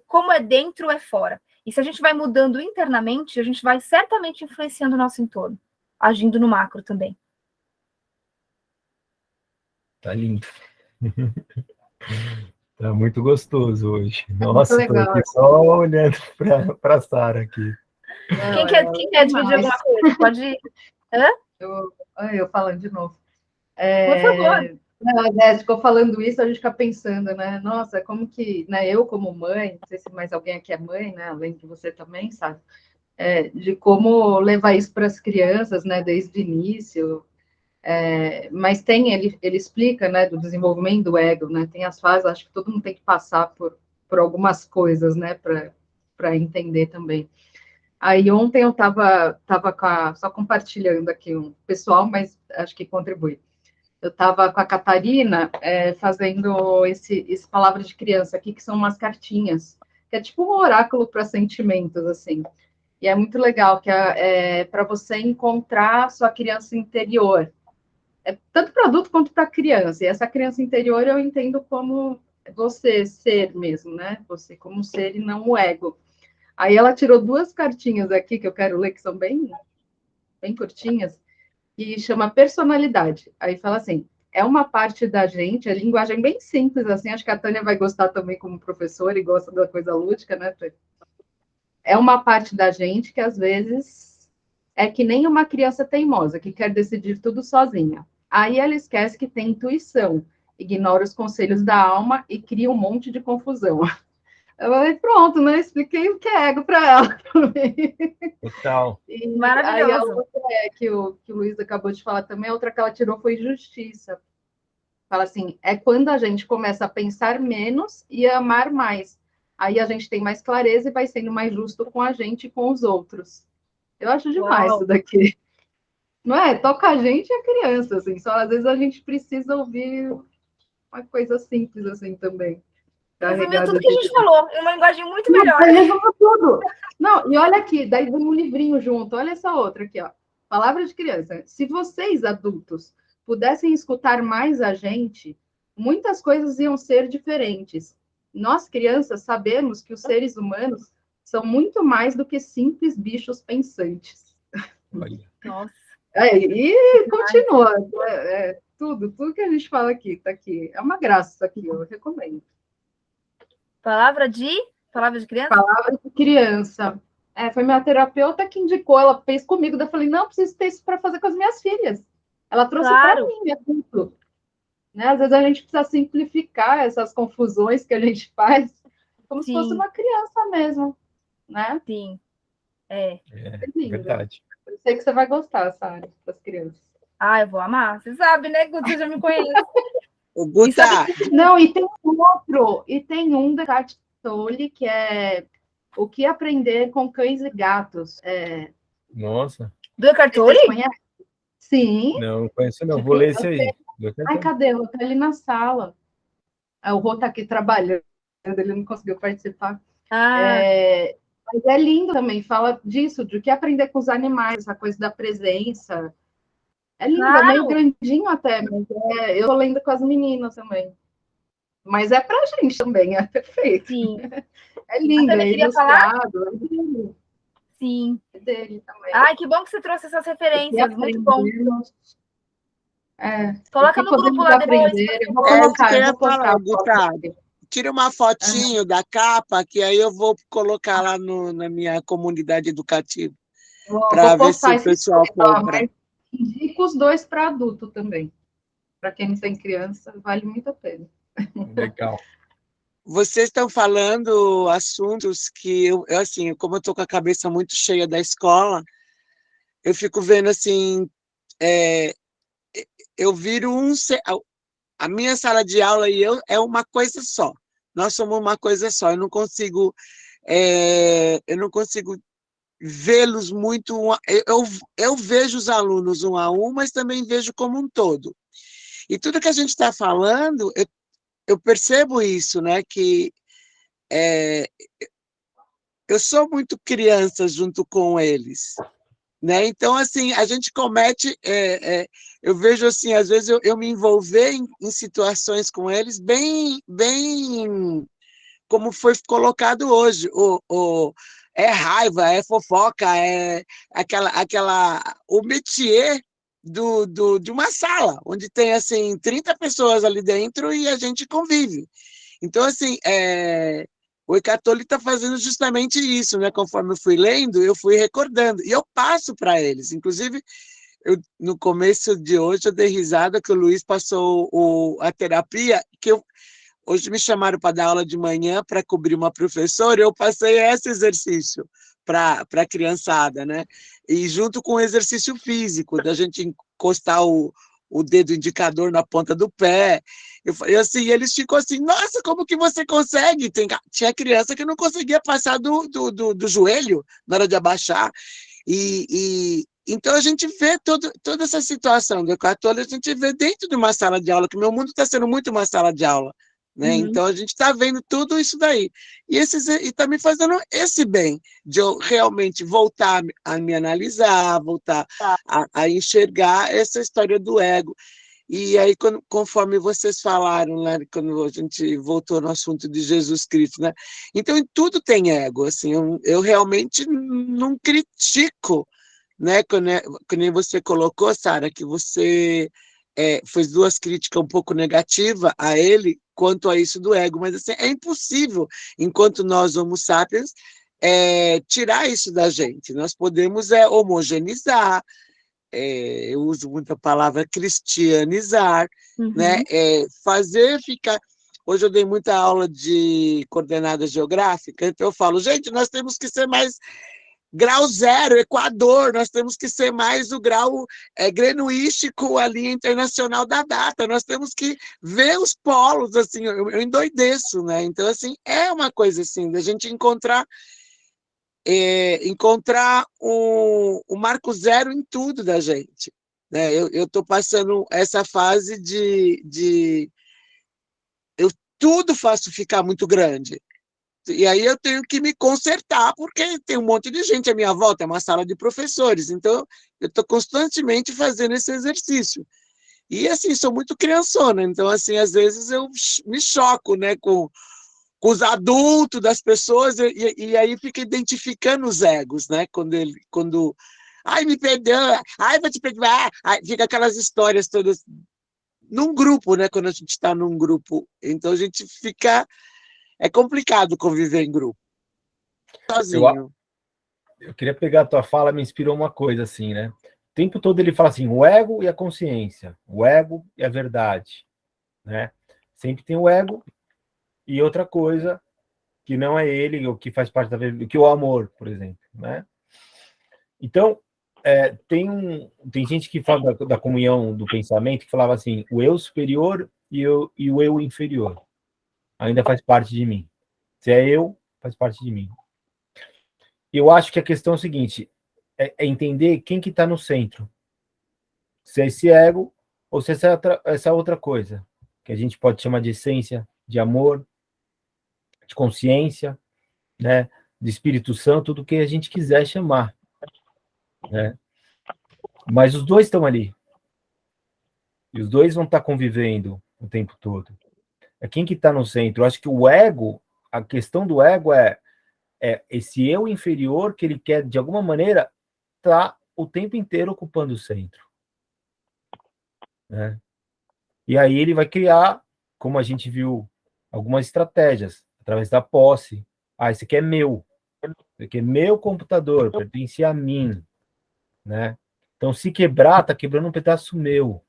Como é dentro, é fora. E se a gente vai mudando internamente, a gente vai certamente influenciando o nosso entorno, agindo no macro também. Tá lindo. Tá muito gostoso hoje. Nossa, tô aqui só olhando para a Sara aqui. Não, quem quer dividir alguma coisa? Pode ir. Eu falando de novo. Por favor. Não, ficou falando isso, a gente fica pensando, né? Nossa, como que, né, eu como mãe, não sei se mais alguém aqui é mãe, né? Além de você também, sabe? De como levar isso para as crianças, né? Desde o início. Mas ele explica, né? Do desenvolvimento do ego, né? Tem as fases, acho que todo mundo tem que passar por algumas coisas, né? Para entender também. Aí ontem eu estava só compartilhando aqui um pessoal, mas acho que contribui. Eu estava com a Catarina fazendo esse Palavra de Criança aqui, que são umas cartinhas que é tipo um oráculo para sentimentos, assim. E é muito legal, que é para você encontrar sua criança interior. É tanto para adulto quanto para criança. E essa criança interior eu entendo como você ser mesmo, né? Você como ser e não o ego. Aí ela tirou 2 cartinhas aqui que eu quero ler, que são bem, bem curtinhas, que chama personalidade. Aí fala assim: é uma parte da gente, é linguagem bem simples, assim, acho que a Tânia vai gostar também como professora e gosta da coisa lúdica, né? É uma parte da gente que às vezes é que nem uma criança teimosa, que quer decidir tudo sozinha. Aí ela esquece que tem intuição, ignora os conselhos da alma e cria um monte de confusão. Eu falei, pronto, né? Expliquei o que é ego para ela também. Total. Maravilhoso. Aí a outra que o Luiz acabou de falar também, a outra que ela tirou foi justiça. Fala assim, é quando a gente começa a pensar menos e a amar mais. Aí a gente tem mais clareza e vai sendo mais justo com a gente e com os outros. Eu acho demais isso daqui. Não é? Toca a gente e a criança, assim. Só às vezes a gente precisa ouvir uma coisa simples assim também. Resumiu tudo que a gente falou, em uma linguagem muito melhor. Resumiu tudo. Não, e olha aqui, daí vem um livrinho junto. Olha essa outra aqui, ó. Palavra de criança. Se vocês, adultos, pudessem escutar mais a gente, muitas coisas iam ser diferentes. Nós, crianças, sabemos que os seres humanos são muito mais do que simples bichos pensantes. Nossa. E continua. Tudo que a gente fala aqui, tá aqui. É uma graça isso aqui, eu recomendo. Palavra de criança? Palavra de criança. Foi minha terapeuta que indicou, ela fez comigo, daí eu falei, não, preciso ter isso para fazer com as minhas filhas. Ela trouxe para mim, adulto. Né? Às vezes a gente precisa simplificar essas confusões que a gente faz, como se fosse uma criança mesmo, né? Sim. É verdade. Eu sei que você vai gostar, Sara, das crianças. Eu vou amar. Você sabe, né, Guta? Você já me conhece. O Guta... Não, e tem outro, e tem um da Eckhart Tolle, que é O que Aprender com Cães e Gatos. Nossa. Do Eckhart Tolle? Sim. Não conheço não, vou ler esse aí. Cadê? Eu tô ali na sala. O Rô tá aqui trabalhando, ele não conseguiu participar. Mas é lindo também, fala disso, de o que aprender com os animais, essa coisa da presença. É lindo, é meio grandinho até, mas eu tô lendo com as meninas também. Mas é pra gente também, é perfeito. Sim. É lindo, é ilustrado. É dele. Sim. É dele também. Ai, que bom que você trouxe essas referências, muito bom. Coloca no grupo lá depois. Eu vou colocar, Tira uma fotinho da capa, que aí eu vou colocar lá na minha comunidade educativa. Para ver se o pessoal compra. Indico os 2 para adulto também. Para quem não tem criança, vale muito a pena. Legal. Vocês estão falando assuntos que assim, como eu estou com a cabeça muito cheia da escola, eu fico vendo assim, eu viro a minha sala de aula e eu é uma coisa só. Nós somos uma coisa só. Eu não consigo vê-los muito. Eu vejo os alunos um a um, mas também vejo como um todo. E tudo que a gente está falando, eu percebo isso, né? Que eu sou muito criança junto com eles, né? Então, assim, a gente comete. Eu vejo assim, às vezes eu me envolver em situações com eles bem como foi colocado hoje. É raiva, é fofoca, é o métier de uma sala, onde tem assim 30 pessoas ali dentro e a gente convive. Então, assim, o Eckhart Tolle está fazendo justamente isso, né? Conforme eu fui lendo, eu fui recordando, e eu passo para eles. Inclusive, no começo de hoje, eu dei risada que o Luiz passou a terapia, hoje me chamaram para dar aula de manhã para cobrir uma professora, eu passei esse exercício para a criançada, né? E junto com o exercício físico, da gente encostar o dedo indicador na ponta do pé. Assim, eles ficam assim, nossa, como que você consegue? Tinha criança que não conseguia passar do joelho na hora de abaixar. Então, a gente vê toda essa situação do Eckhart Tolle, a gente vê dentro de uma sala de aula, que meu mundo está sendo muito uma sala de aula, né? Então, a gente está vendo tudo isso daí. E está me fazendo esse bem, de eu realmente voltar a me analisar, voltar a enxergar essa história do ego. E aí, conforme vocês falaram, né, quando a gente voltou no assunto de Jesus Cristo, né? Então, em tudo tem ego, assim, eu realmente não critico, né? Que nem você colocou, Sara, que você fez 2 críticas um pouco negativas a ele quanto a isso do ego, mas assim, é impossível, enquanto nós, homo sapiens, tirar isso da gente. Nós podemos homogeneizar, eu uso muito a palavra cristianizar, né? Fazer ficar... Hoje eu dei muita aula de coordenada geográfica, então eu falo, gente, nós temos que ser mais grau 0, Equador, nós temos que ser mais o grau greenwichico, a linha internacional da data, nós temos que ver os polos, assim, eu endoideço, né? Então, assim, é uma coisa assim, da gente encontrar o marco zero em tudo da gente, né? Eu estou passando essa fase de eu tudo faço ficar muito grande. E aí eu tenho que me consertar, porque tem um monte de gente à minha volta, é uma sala de professores, então eu estou constantemente fazendo esse exercício. E, assim, sou muito criançona, então, assim, às vezes eu me choco, né, com os adultos das pessoas, e aí fica identificando os egos, né, quando ai, me perdoa, ai, vou te perdoar, fica aquelas histórias todas num grupo, né, quando a gente está num grupo, então a gente fica... É complicado conviver em grupo, sozinho. Eu queria pegar a tua fala, me inspirou uma coisa assim, né? O tempo todo ele fala assim, o ego e a consciência, o ego e a verdade, né? Sempre tem o ego e outra coisa que não é ele, o que faz parte da verdade, que é o amor, por exemplo, né? Então, tem gente que fala da comunhão do pensamento, que falava assim, o eu superior e o eu inferior ainda faz parte de mim. Se é eu, faz parte de mim. Eu acho que a questão é o seguinte, é entender quem que está no centro. Se é esse ego ou se é essa outra coisa, que a gente pode chamar de essência, de amor, de consciência, né, de Espírito Santo, do que a gente quiser chamar, né? Mas os dois estão ali. E os dois vão estar convivendo o tempo todo. É quem que está no centro. Eu acho que o ego, a questão do ego é esse eu inferior que ele quer, de alguma maneira, tá o tempo inteiro ocupando o centro, né? E aí ele vai criar, como a gente viu, algumas estratégias, através da posse. Esse aqui é meu. Esse aqui é meu computador, pertence a mim, né? Então, se quebrar, tá quebrando um pedaço meu.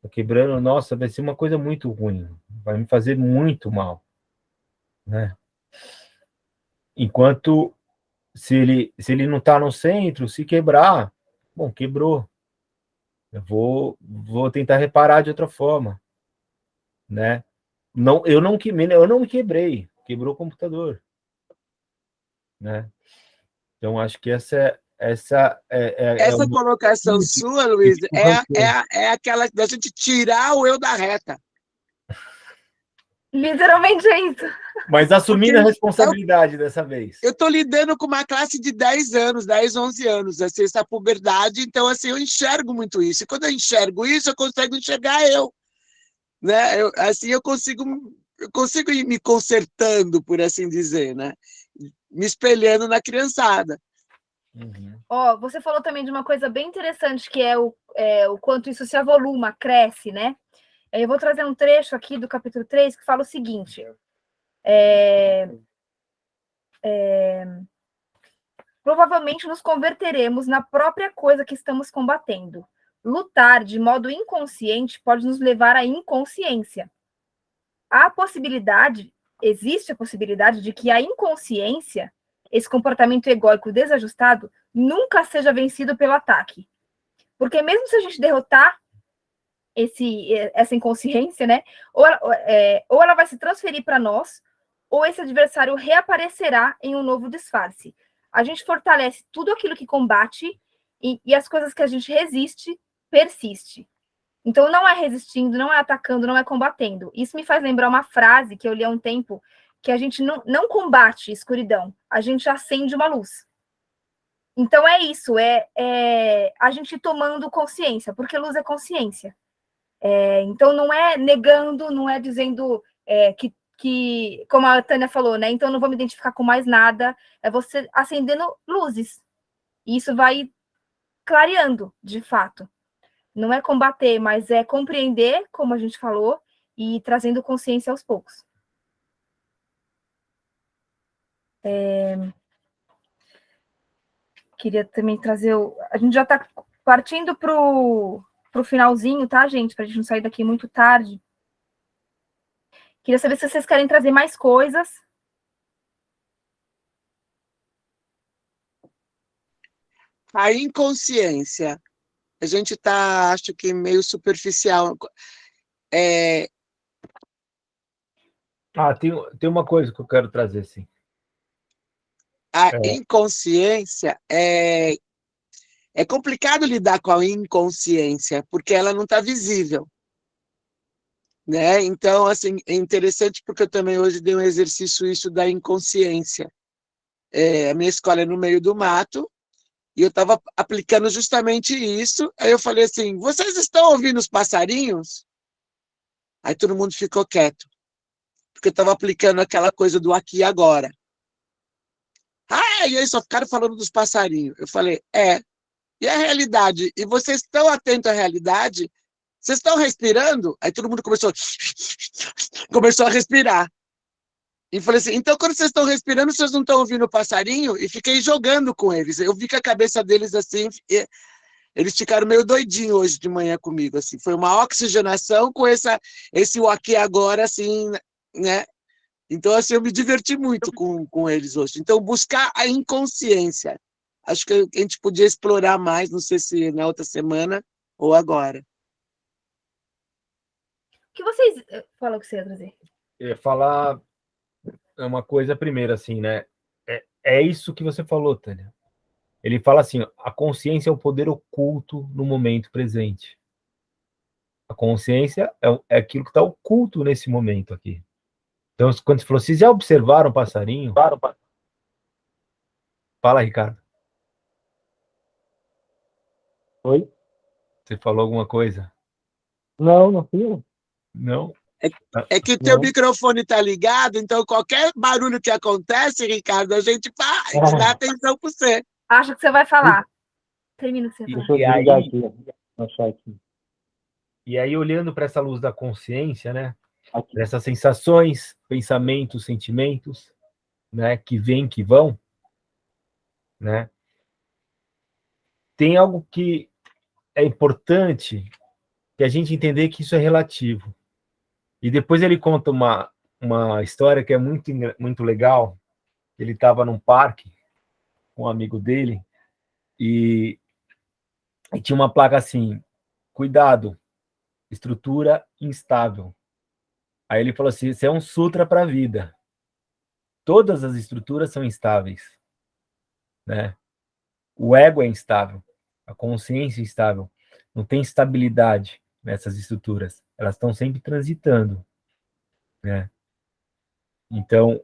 Tá quebrando, nossa, vai ser uma coisa muito ruim. Vai me fazer muito mal, né? Enquanto, se ele não tá no centro, se quebrar, bom, quebrou. Eu vou tentar reparar de outra forma, né? Não, eu não me quebrei, quebrou o computador, né? Então, acho que essa colocação sua, Luiz, é aquela da gente tirar o eu da reta. Literalmente é isso. Mas assumindo a responsabilidade dessa vez. Eu estou lidando com uma classe de 10 anos, 10, 11 anos, assim, essa puberdade, então, assim, eu enxergo muito isso. E quando eu enxergo isso, eu consigo enxergar eu. Né? Eu consigo ir me consertando, por assim dizer, né? Me espelhando na criançada. Você falou também de uma coisa bem interessante, que é o quanto isso se avoluma, cresce, né? Eu vou trazer um trecho aqui do capítulo 3 que fala o seguinte: provavelmente nos converteremos na própria coisa que estamos combatendo. Lutar de modo inconsciente pode nos levar à inconsciência. Existe a possibilidade de que a inconsciência, esse comportamento egóico desajustado, nunca seja vencido pelo ataque. Porque mesmo se a gente derrotar essa inconsciência, né, ou ela vai se transferir para nós, ou esse adversário reaparecerá em um novo disfarce. A gente fortalece tudo aquilo que combate e as coisas que a gente resiste, persiste. Então, não é resistindo, não é atacando, não é combatendo. Isso me faz lembrar uma frase que eu li há um tempo, que a gente não combate escuridão, a gente acende uma luz. Então, é isso, é a gente tomando consciência, porque luz é consciência. Então, não é negando, não é dizendo que, como a Tânia falou, né? Então, não vou me identificar com mais nada, é você acendendo luzes. E isso vai clareando, de fato. Não é combater, mas é compreender, como a gente falou, e trazendo consciência aos poucos. Queria também trazer... A gente já está partindo para o finalzinho, tá, gente? Para a gente não sair daqui muito tarde. Queria saber se vocês querem trazer mais coisas. A inconsciência. A gente está, acho que, meio superficial. Tem uma coisa que eu quero trazer, sim. A inconsciência é complicado lidar com a inconsciência, porque ela não está visível. Né? Então, assim, é interessante porque eu também hoje dei um exercício isso da inconsciência. A minha escola é no meio do mato, e eu estava aplicando justamente isso. Aí eu falei assim, vocês estão ouvindo os passarinhos? Aí todo mundo ficou quieto, porque eu estava aplicando aquela coisa do aqui e agora. E aí só ficaram falando dos passarinhos. Eu falei, e a realidade? E vocês estão atentos à realidade? Vocês estão respirando? Aí todo mundo começou a respirar. E falei assim, então quando vocês estão respirando, vocês não estão ouvindo o passarinho? E fiquei jogando com eles. Eu vi que a cabeça deles assim, eles ficaram meio doidinhos hoje de manhã comigo. Assim. Foi uma oxigenação com esse aqui agora, assim, né? Então, assim, eu me diverti muito com eles hoje. Então, buscar a inconsciência. Acho que a gente podia explorar mais, não sei se na outra semana ou agora. O que vocês... Fala o que você ia trazer. Eu ia falar uma coisa primeiro, assim, né? É isso que você falou, Tânia. Ele fala assim, a consciência é o poder oculto no momento presente. A consciência é aquilo que está oculto nesse momento aqui. Então, quando você falou, vocês já observaram o passarinho? Fala, Ricardo. Oi? Você falou alguma coisa? Não fui eu. Não? É que o teu microfone está ligado, então qualquer barulho que acontece, Ricardo, a gente dá atenção para você. Acho que você vai falar. Termina o que você Deixa eu desligar aqui. E aí, olhando para essa luz da consciência, né? Essas sensações, pensamentos, sentimentos, né? Que vêm, que vão, né? Tem algo que é importante que a gente entender que isso é relativo. E depois ele conta uma história que é muito, muito legal. Ele estava num parque com um amigo dele e tinha uma placa assim, cuidado, estrutura instável. Aí ele falou assim, isso é um sutra para a vida. Todas as estruturas são instáveis, né? O ego é instável, a consciência é instável. Não tem estabilidade nessas estruturas. Elas estão sempre transitando, né? Então,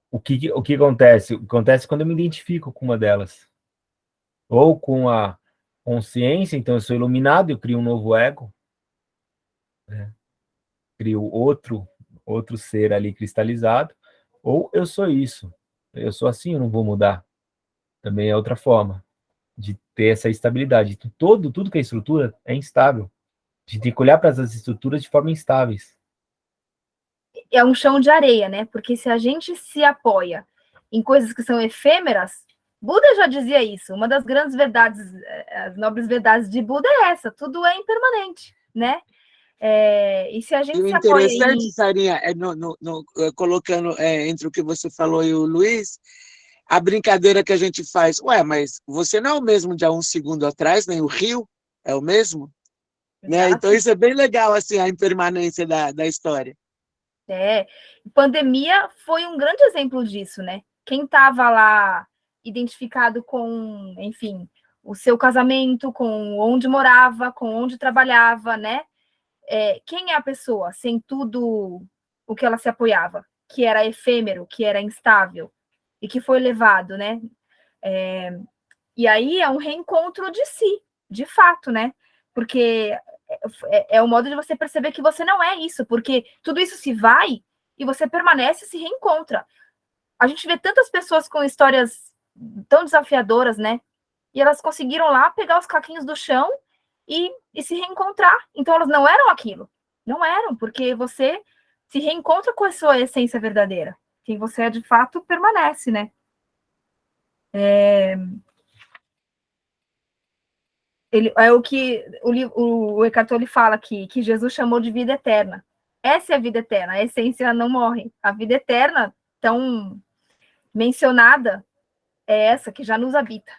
o que acontece? Acontece quando eu me identifico com uma delas. Ou com a consciência, então eu sou iluminado, eu crio um novo ego, né? Crio outro ser ali cristalizado, ou eu sou isso, eu sou assim, eu não vou mudar. Também é outra forma de ter essa estabilidade. Tudo que é estrutura é instável. A gente tem que olhar para essas estruturas de forma instáveis. É um chão de areia, né? Porque se a gente se apoia em coisas que são efêmeras, Buda já dizia isso. Uma das grandes verdades, as nobres verdades de Buda é essa: tudo é impermanente, né? E se a gente se apoia interessante, Sarinha, colocando entre o que você falou e o Luiz, a brincadeira que a gente faz. Mas você não é o mesmo de há um segundo atrás, nem o Rio é o mesmo? Né? Então isso é bem legal, assim, a impermanência da história. Pandemia foi um grande exemplo disso, né? Quem estava lá identificado com, enfim, o seu casamento, com onde morava, com onde trabalhava, né? Quem é a pessoa sem tudo o que ela se apoiava, que era efêmero, que era instável e que foi levado, né? E aí é um reencontro de si, de fato, né? Porque é o modo de você perceber que você não é isso, porque tudo isso se vai e você permanece e se reencontra. A gente vê tantas pessoas com histórias tão desafiadoras, né? E elas conseguiram lá pegar os caquinhos do chão e se reencontrar. Então elas não eram aquilo. Não eram, porque você se reencontra com a sua essência verdadeira. Quem você é de fato permanece, né? É o que o Eckhart Tolle fala aqui, que Jesus chamou de vida eterna. Essa é a vida eterna, a essência não morre. A vida eterna, tão mencionada, é essa que já nos habita.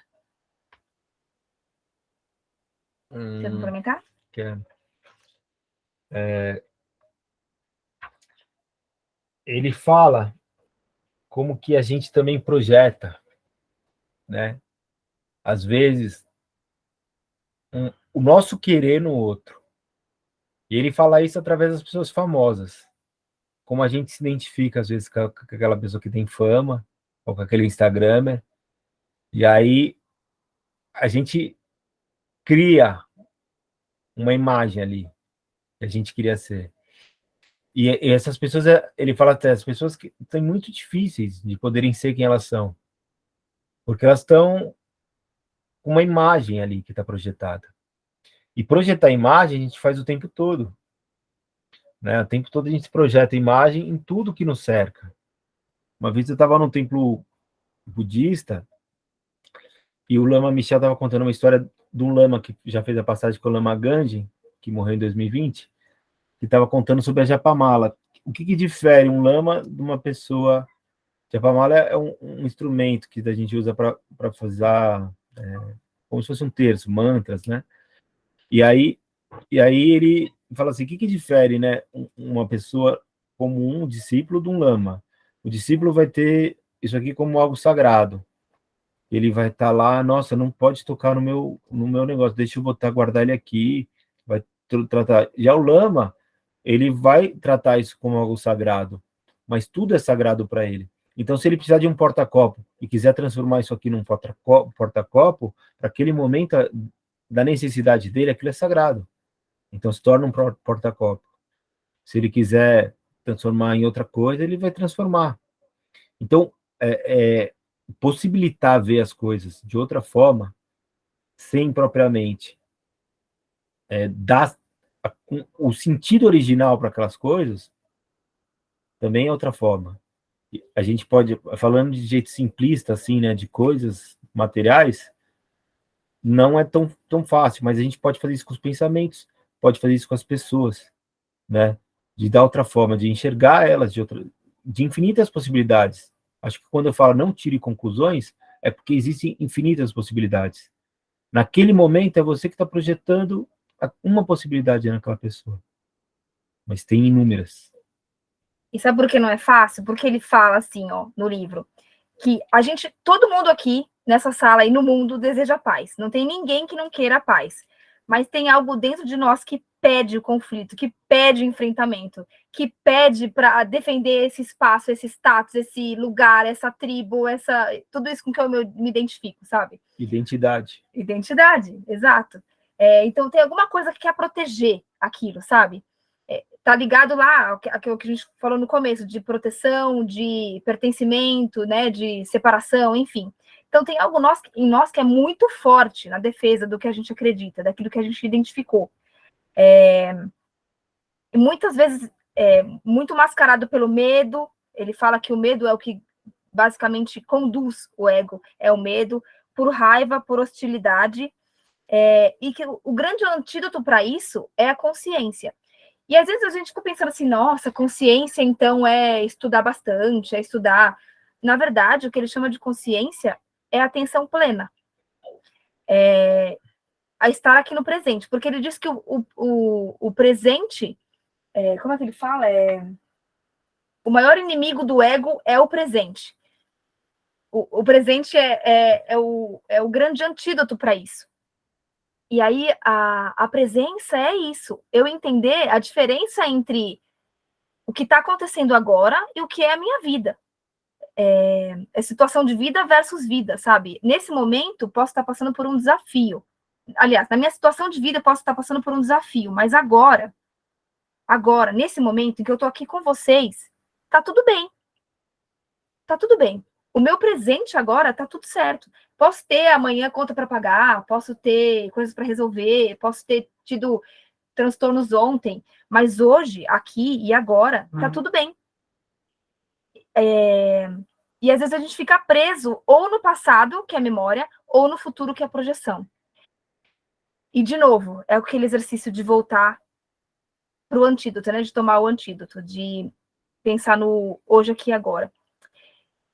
Quer complementar? Quero. Ele fala como que a gente também projeta, né? Às vezes, o nosso querer no outro. E ele fala isso através das pessoas famosas. Como a gente se identifica, às vezes, com aquela pessoa que tem fama, ou com aquele Instagramer. E aí, a gente cria uma imagem ali que a gente queria ser. E essas pessoas, ele fala até, as pessoas que são muito difíceis de poderem ser quem elas são. Porque elas estão com uma imagem ali que está projetada. E projetar imagem a gente faz o tempo todo. Né? O tempo todo a gente projeta imagem em tudo que nos cerca. Uma vez eu estava num templo budista e o Lama Michel estava contando uma história de um lama que já fez a passagem com o Lama Ganji, que morreu em 2020, que estava contando sobre a japamala. O que difere um lama de uma pessoa? Japamala é um instrumento que a gente usa para fazer como se fosse um terço, mantras, né? E aí ele fala assim, o que difere, né, uma pessoa como um discípulo de um lama? O discípulo vai ter isso aqui como algo sagrado. Ele vai estar lá, nossa, não pode tocar no meu negócio, deixa eu guardar ele aqui, vai tratar. Já o lama, ele vai tratar isso como algo sagrado, mas tudo é sagrado para ele. Então, se ele precisar de um porta-copo e quiser transformar isso aqui num porta-copo, para aquele momento da necessidade dele, aquilo é sagrado. Então, se torna um porta-copo. Se ele quiser transformar em outra coisa, ele vai transformar. Então, possibilitar ver as coisas de outra forma, sem propriamente dar o sentido original para aquelas coisas, também é outra forma. A gente pode, falando de jeito simplista, assim, né, de coisas materiais, não é tão fácil, mas a gente pode fazer isso com os pensamentos, pode fazer isso com as pessoas, né, de dar outra forma, de enxergar elas de infinitas possibilidades. Acho que quando eu falo não tire conclusões, é porque existem infinitas possibilidades. Naquele momento é você que está projetando uma possibilidade naquela pessoa, mas tem inúmeras. E sabe por que não é fácil? Porque ele fala assim, ó, no livro, que todo mundo aqui nessa sala e no mundo deseja paz. Não tem ninguém que não queira paz. Mas tem algo dentro de nós que pede o conflito, que pede o enfrentamento, que pede para defender esse espaço, esse status, esse lugar, essa tribo, tudo isso com que eu me identifico, sabe? Identidade, exato. Então tem alguma coisa que quer proteger aquilo, sabe? Tá ligado lá aquilo que a gente falou no começo, de proteção, de pertencimento, né, de separação, enfim. Então tem algo em nós que é muito forte na defesa do que a gente acredita, daquilo que a gente identificou. E muitas vezes muito mascarado pelo medo. Ele fala que o medo é o que basicamente conduz o ego, é o medo, por raiva, por hostilidade, e que o grande antídoto para isso é a consciência. E às vezes a gente fica pensando assim, nossa, consciência então é estudar bastante, é estudar. Na verdade, o que ele chama de consciência é atenção plena. A estar aqui no presente. Porque ele diz que o presente, como é que ele fala? O maior inimigo do ego é o presente. O presente é o grande antídoto para isso. E aí, a presença é isso. Eu entender a diferença entre o que está acontecendo agora e o que é a minha vida. É situação de vida versus vida, sabe? Nesse momento, posso estar passando por um desafio. Aliás, na minha situação de vida, posso estar passando por um desafio. Mas agora, nesse momento em que eu estou aqui com vocês, tá tudo bem. Tá tudo bem. O meu presente agora tá tudo certo. Posso ter amanhã conta para pagar, posso ter coisas para resolver, posso ter tido transtornos ontem, mas hoje, aqui e agora, tá tudo bem. E às vezes a gente fica preso ou no passado, que é a memória, ou no futuro, que é a projeção. E, de novo, é aquele exercício de voltar para o antídoto, né? De tomar o antídoto, de pensar no hoje, aqui e agora.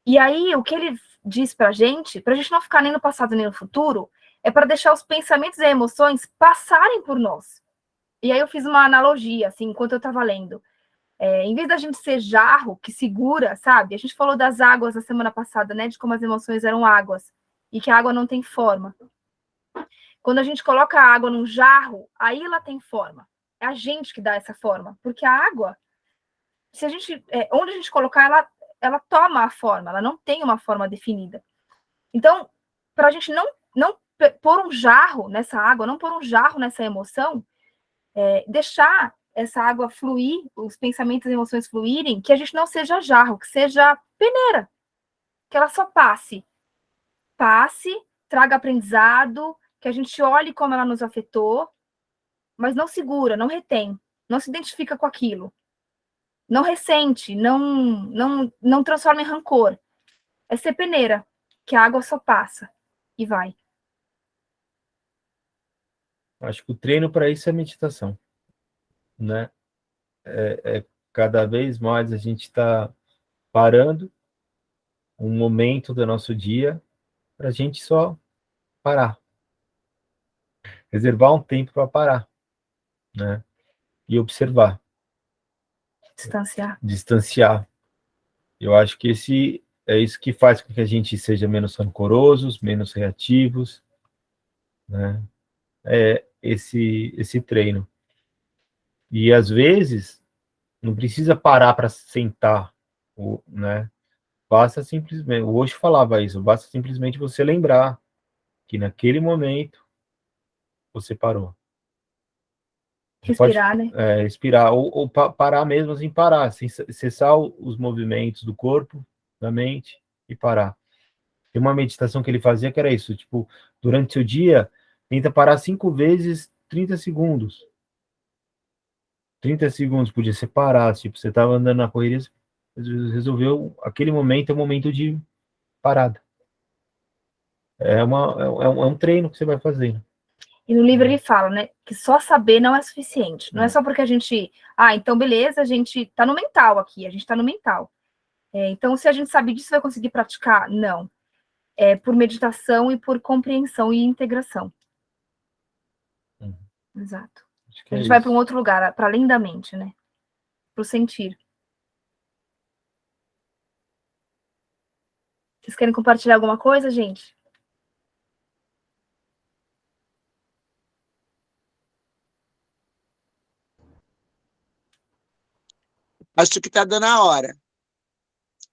E aí, o que ele diz pra gente não ficar nem no passado nem no futuro, é para deixar os pensamentos e emoções passarem por nós. E aí eu fiz uma analogia, assim, enquanto eu estava lendo. Em vez da gente ser jarro que segura, sabe? A gente falou das águas na semana passada, né? De como as emoções eram águas e que a água não tem forma. Quando a gente coloca a água num jarro, aí ela tem forma. É a gente que dá essa forma, porque a água, se a gente, onde a gente colocar, ela toma a forma, ela não tem uma forma definida. Então, para a gente não pôr um jarro nessa água, não pôr um jarro nessa emoção, deixar essa água fluir, os pensamentos e emoções fluírem, que a gente não seja jarro, que seja peneira, que ela só passe, traga aprendizado, que a gente olhe como ela nos afetou, mas não segura, não retém, não se identifica com aquilo, não ressente, não transforma em rancor. É ser peneira, que a água só passa e vai. Acho que o treino para isso é meditação, né? Cada vez mais a gente está parando um momento do nosso dia para a gente só parar, reservar um tempo para parar, né? E observar, distanciar. Eu acho que é isso que faz com que a gente seja menos rancorosos, menos reativos, né? É esse treino. E às vezes não precisa parar para sentar, né? Basta simplesmente, o Osho falava isso, basta simplesmente você lembrar que naquele momento você parou. Você Respirar, pode, né? respirar, ou parar mesmo assim, parar, cessar os movimentos do corpo, da mente e parar. Tem uma meditação que ele fazia que era isso, tipo, durante seu dia, tenta parar 5 vezes 30 segundos. 30 segundos podia ser parar, tipo, você estava andando na correria, resolveu, aquele momento é um momento de parada. É um treino que você vai fazendo. E no livro ele fala, né, que só saber não é suficiente. Não é só porque a gente, então beleza, a gente tá no mental aqui, a gente tá no mental. Então, se a gente sabe disso, vai conseguir praticar? Não. É por meditação e por compreensão e integração. Exato. A gente vai para um outro lugar, para além da mente, né? Para o sentir. Vocês querem compartilhar alguma coisa, gente? Acho que está dando a hora.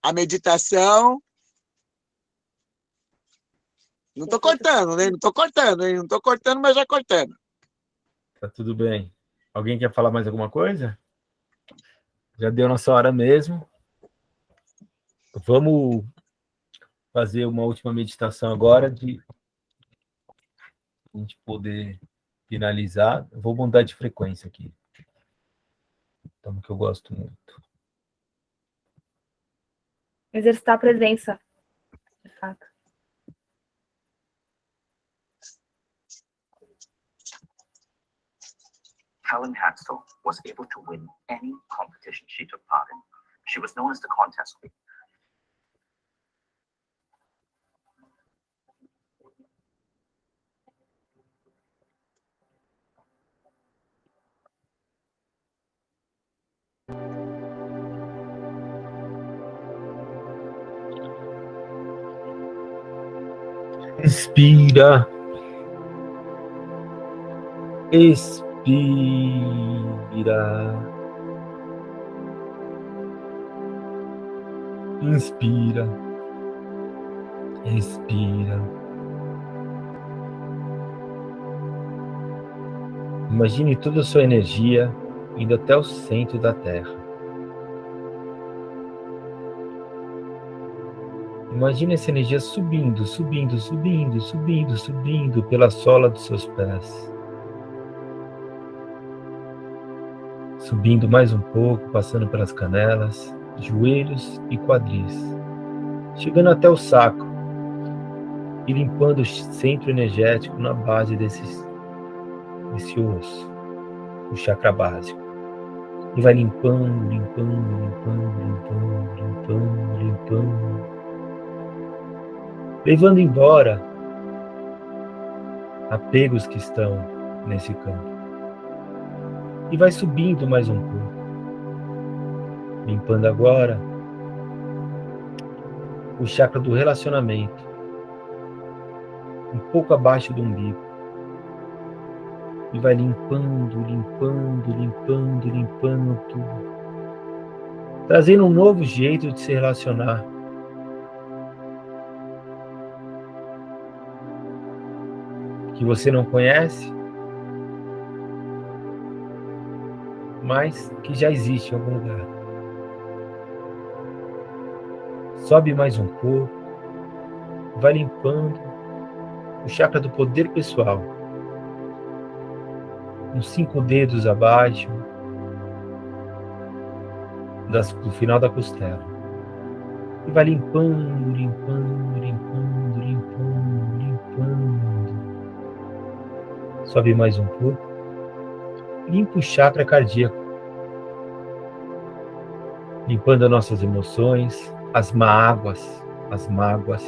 A meditação. Não estou cortando, né? Não estou cortando, hein? Não estou cortando, mas já cortando. Tá tudo bem. Alguém quer falar mais alguma coisa? Já deu nossa hora mesmo. Vamos fazer uma última meditação agora de a gente poder finalizar. Eu vou mudar de frequência aqui. Então, que eu gosto muito. Exercitar a presença, de fato. Helen Hansel was able to win any competition she took part in. She was known as the contest queen. Inspira. Expira. Inspira. Expira. Imagine toda a sua energia indo até o centro da Terra. Imagine essa energia subindo, subindo, subindo, subindo, subindo pela sola dos seus pés. Subindo mais um pouco, passando pelas canelas, joelhos e quadris. Chegando até o sacro e limpando o centro energético na base desse osso, o chakra básico. E vai limpando, limpando, limpando, limpando, limpando, limpando. Levando embora apegos que estão nesse campo. E vai subindo mais um pouco. Limpando agora o chakra do relacionamento. Um pouco abaixo do umbigo. E vai limpando, limpando, limpando, limpando tudo. Trazendo um novo jeito de se relacionar. Que você não conhece, mas que já existe em algum lugar. Sobe mais um pouco. Vai limpando o chakra do poder pessoal. Uns 5 dedos abaixo do final da costela. E vai limpando, limpando, limpando, limpando, limpando. Sobe mais um pouco. Limpa o chakra cardíaco. Limpando as nossas emoções, as mágoas, as mágoas.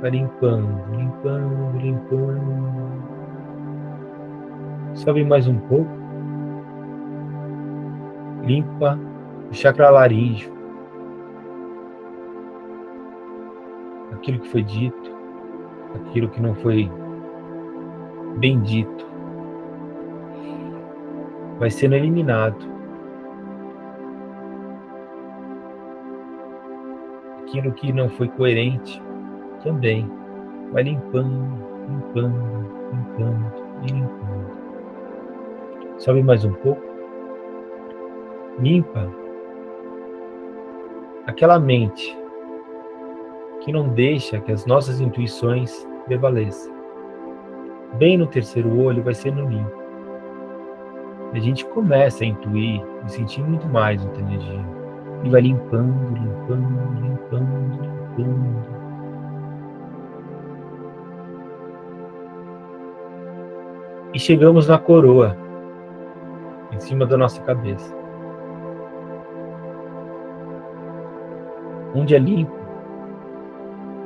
Vai limpando, limpando, limpando. Sobe mais um pouco. Limpa o chakra laríngeo. Aquilo que foi dito, aquilo que não foi bem dito, vai sendo eliminado. Aquilo que não foi coerente também vai limpando, limpando, limpando e limpando. Sobe mais um pouco. Limpa aquela mente que não deixa que as nossas intuições prevaleçam. Bem no terceiro olho vai sendo limpo. A gente começa a intuir e sentir muito mais outra energia. E vai limpando, limpando, limpando, limpando. E chegamos na coroa, em cima da nossa cabeça. Onde é limpo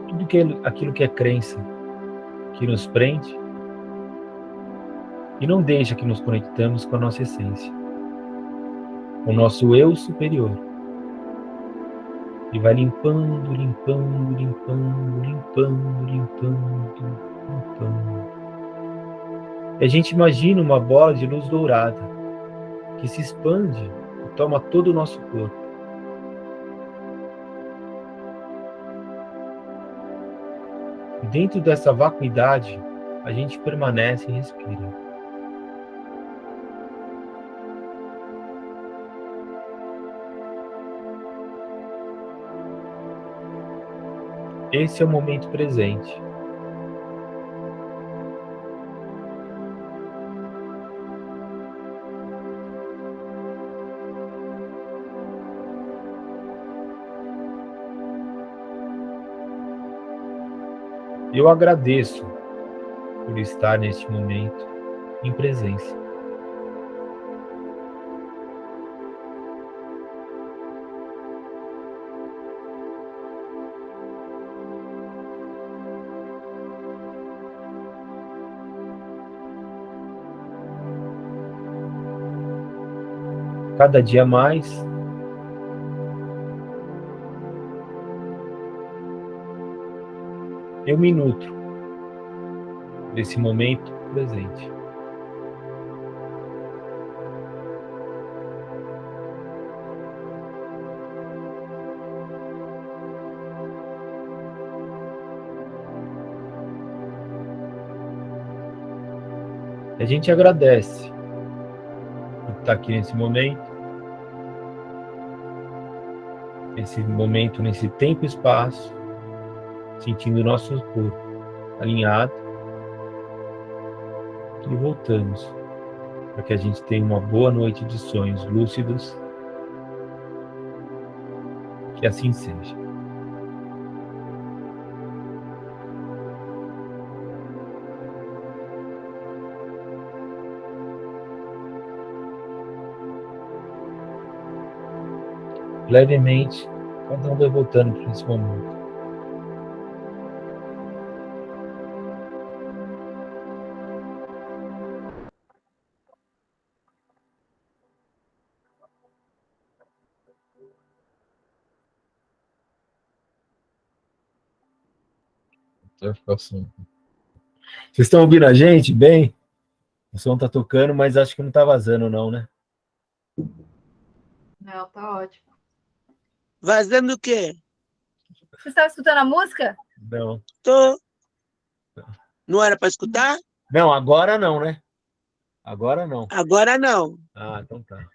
tudo aquilo que é crença, que nos prende e não deixa que nos conectamos com a nossa essência, com o nosso eu superior. E vai limpando, limpando, limpando, limpando, limpando, limpando. E a gente imagina uma bola de luz dourada que se expande e toma todo o nosso corpo. E dentro dessa vacuidade, a gente permanece e respira. Esse é o momento presente. Eu agradeço por estar neste momento em presença. Cada dia mais, Eu me nutro desse momento presente. A gente agradece por estar aqui nesse momento, nesse tempo e espaço, sentindo o nosso corpo alinhado, e voltamos para que a gente tenha uma boa noite de sonhos lúcidos. Que assim seja. Levemente, cada um vai voltando para esse momento. Vocês estão ouvindo a gente bem? O som tá tocando, mas acho que não tá vazando não, né? Não, tá ótimo. Vazando o quê? Você estava escutando a música? Não. Tô. Não era para escutar? Não, agora não, né? Agora não. Agora não. Ah, então tá.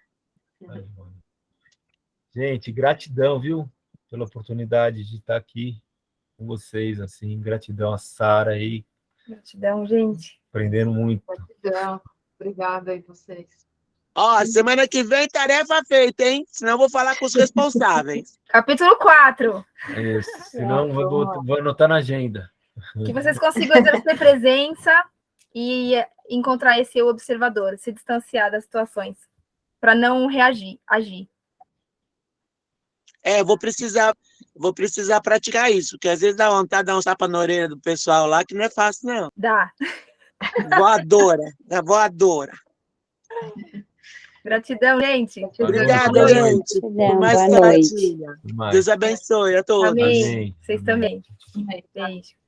Gente, gratidão, viu? Pela oportunidade de estar aqui com vocês, assim. Gratidão a Sara aí. Gratidão, gente. Aprendendo muito. Gratidão. Obrigada aí vocês. Ó, semana que vem tarefa feita, hein? Senão eu vou falar com os responsáveis. Capítulo 4. Isso. Senão vou anotar na agenda. Que vocês consigam exercer presença e encontrar esse eu observador, se distanciar das situações, para não reagir, agir. Vou precisar praticar isso, porque às vezes dá vontade de dar um tapa na orelha do pessoal lá, que não é fácil, não. Dá. Voadora. Gratidão, gente. Obrigada, gente. Por mais Boa noite. compartilha. Deus abençoe a todos. Amém. Vocês também. Beijo.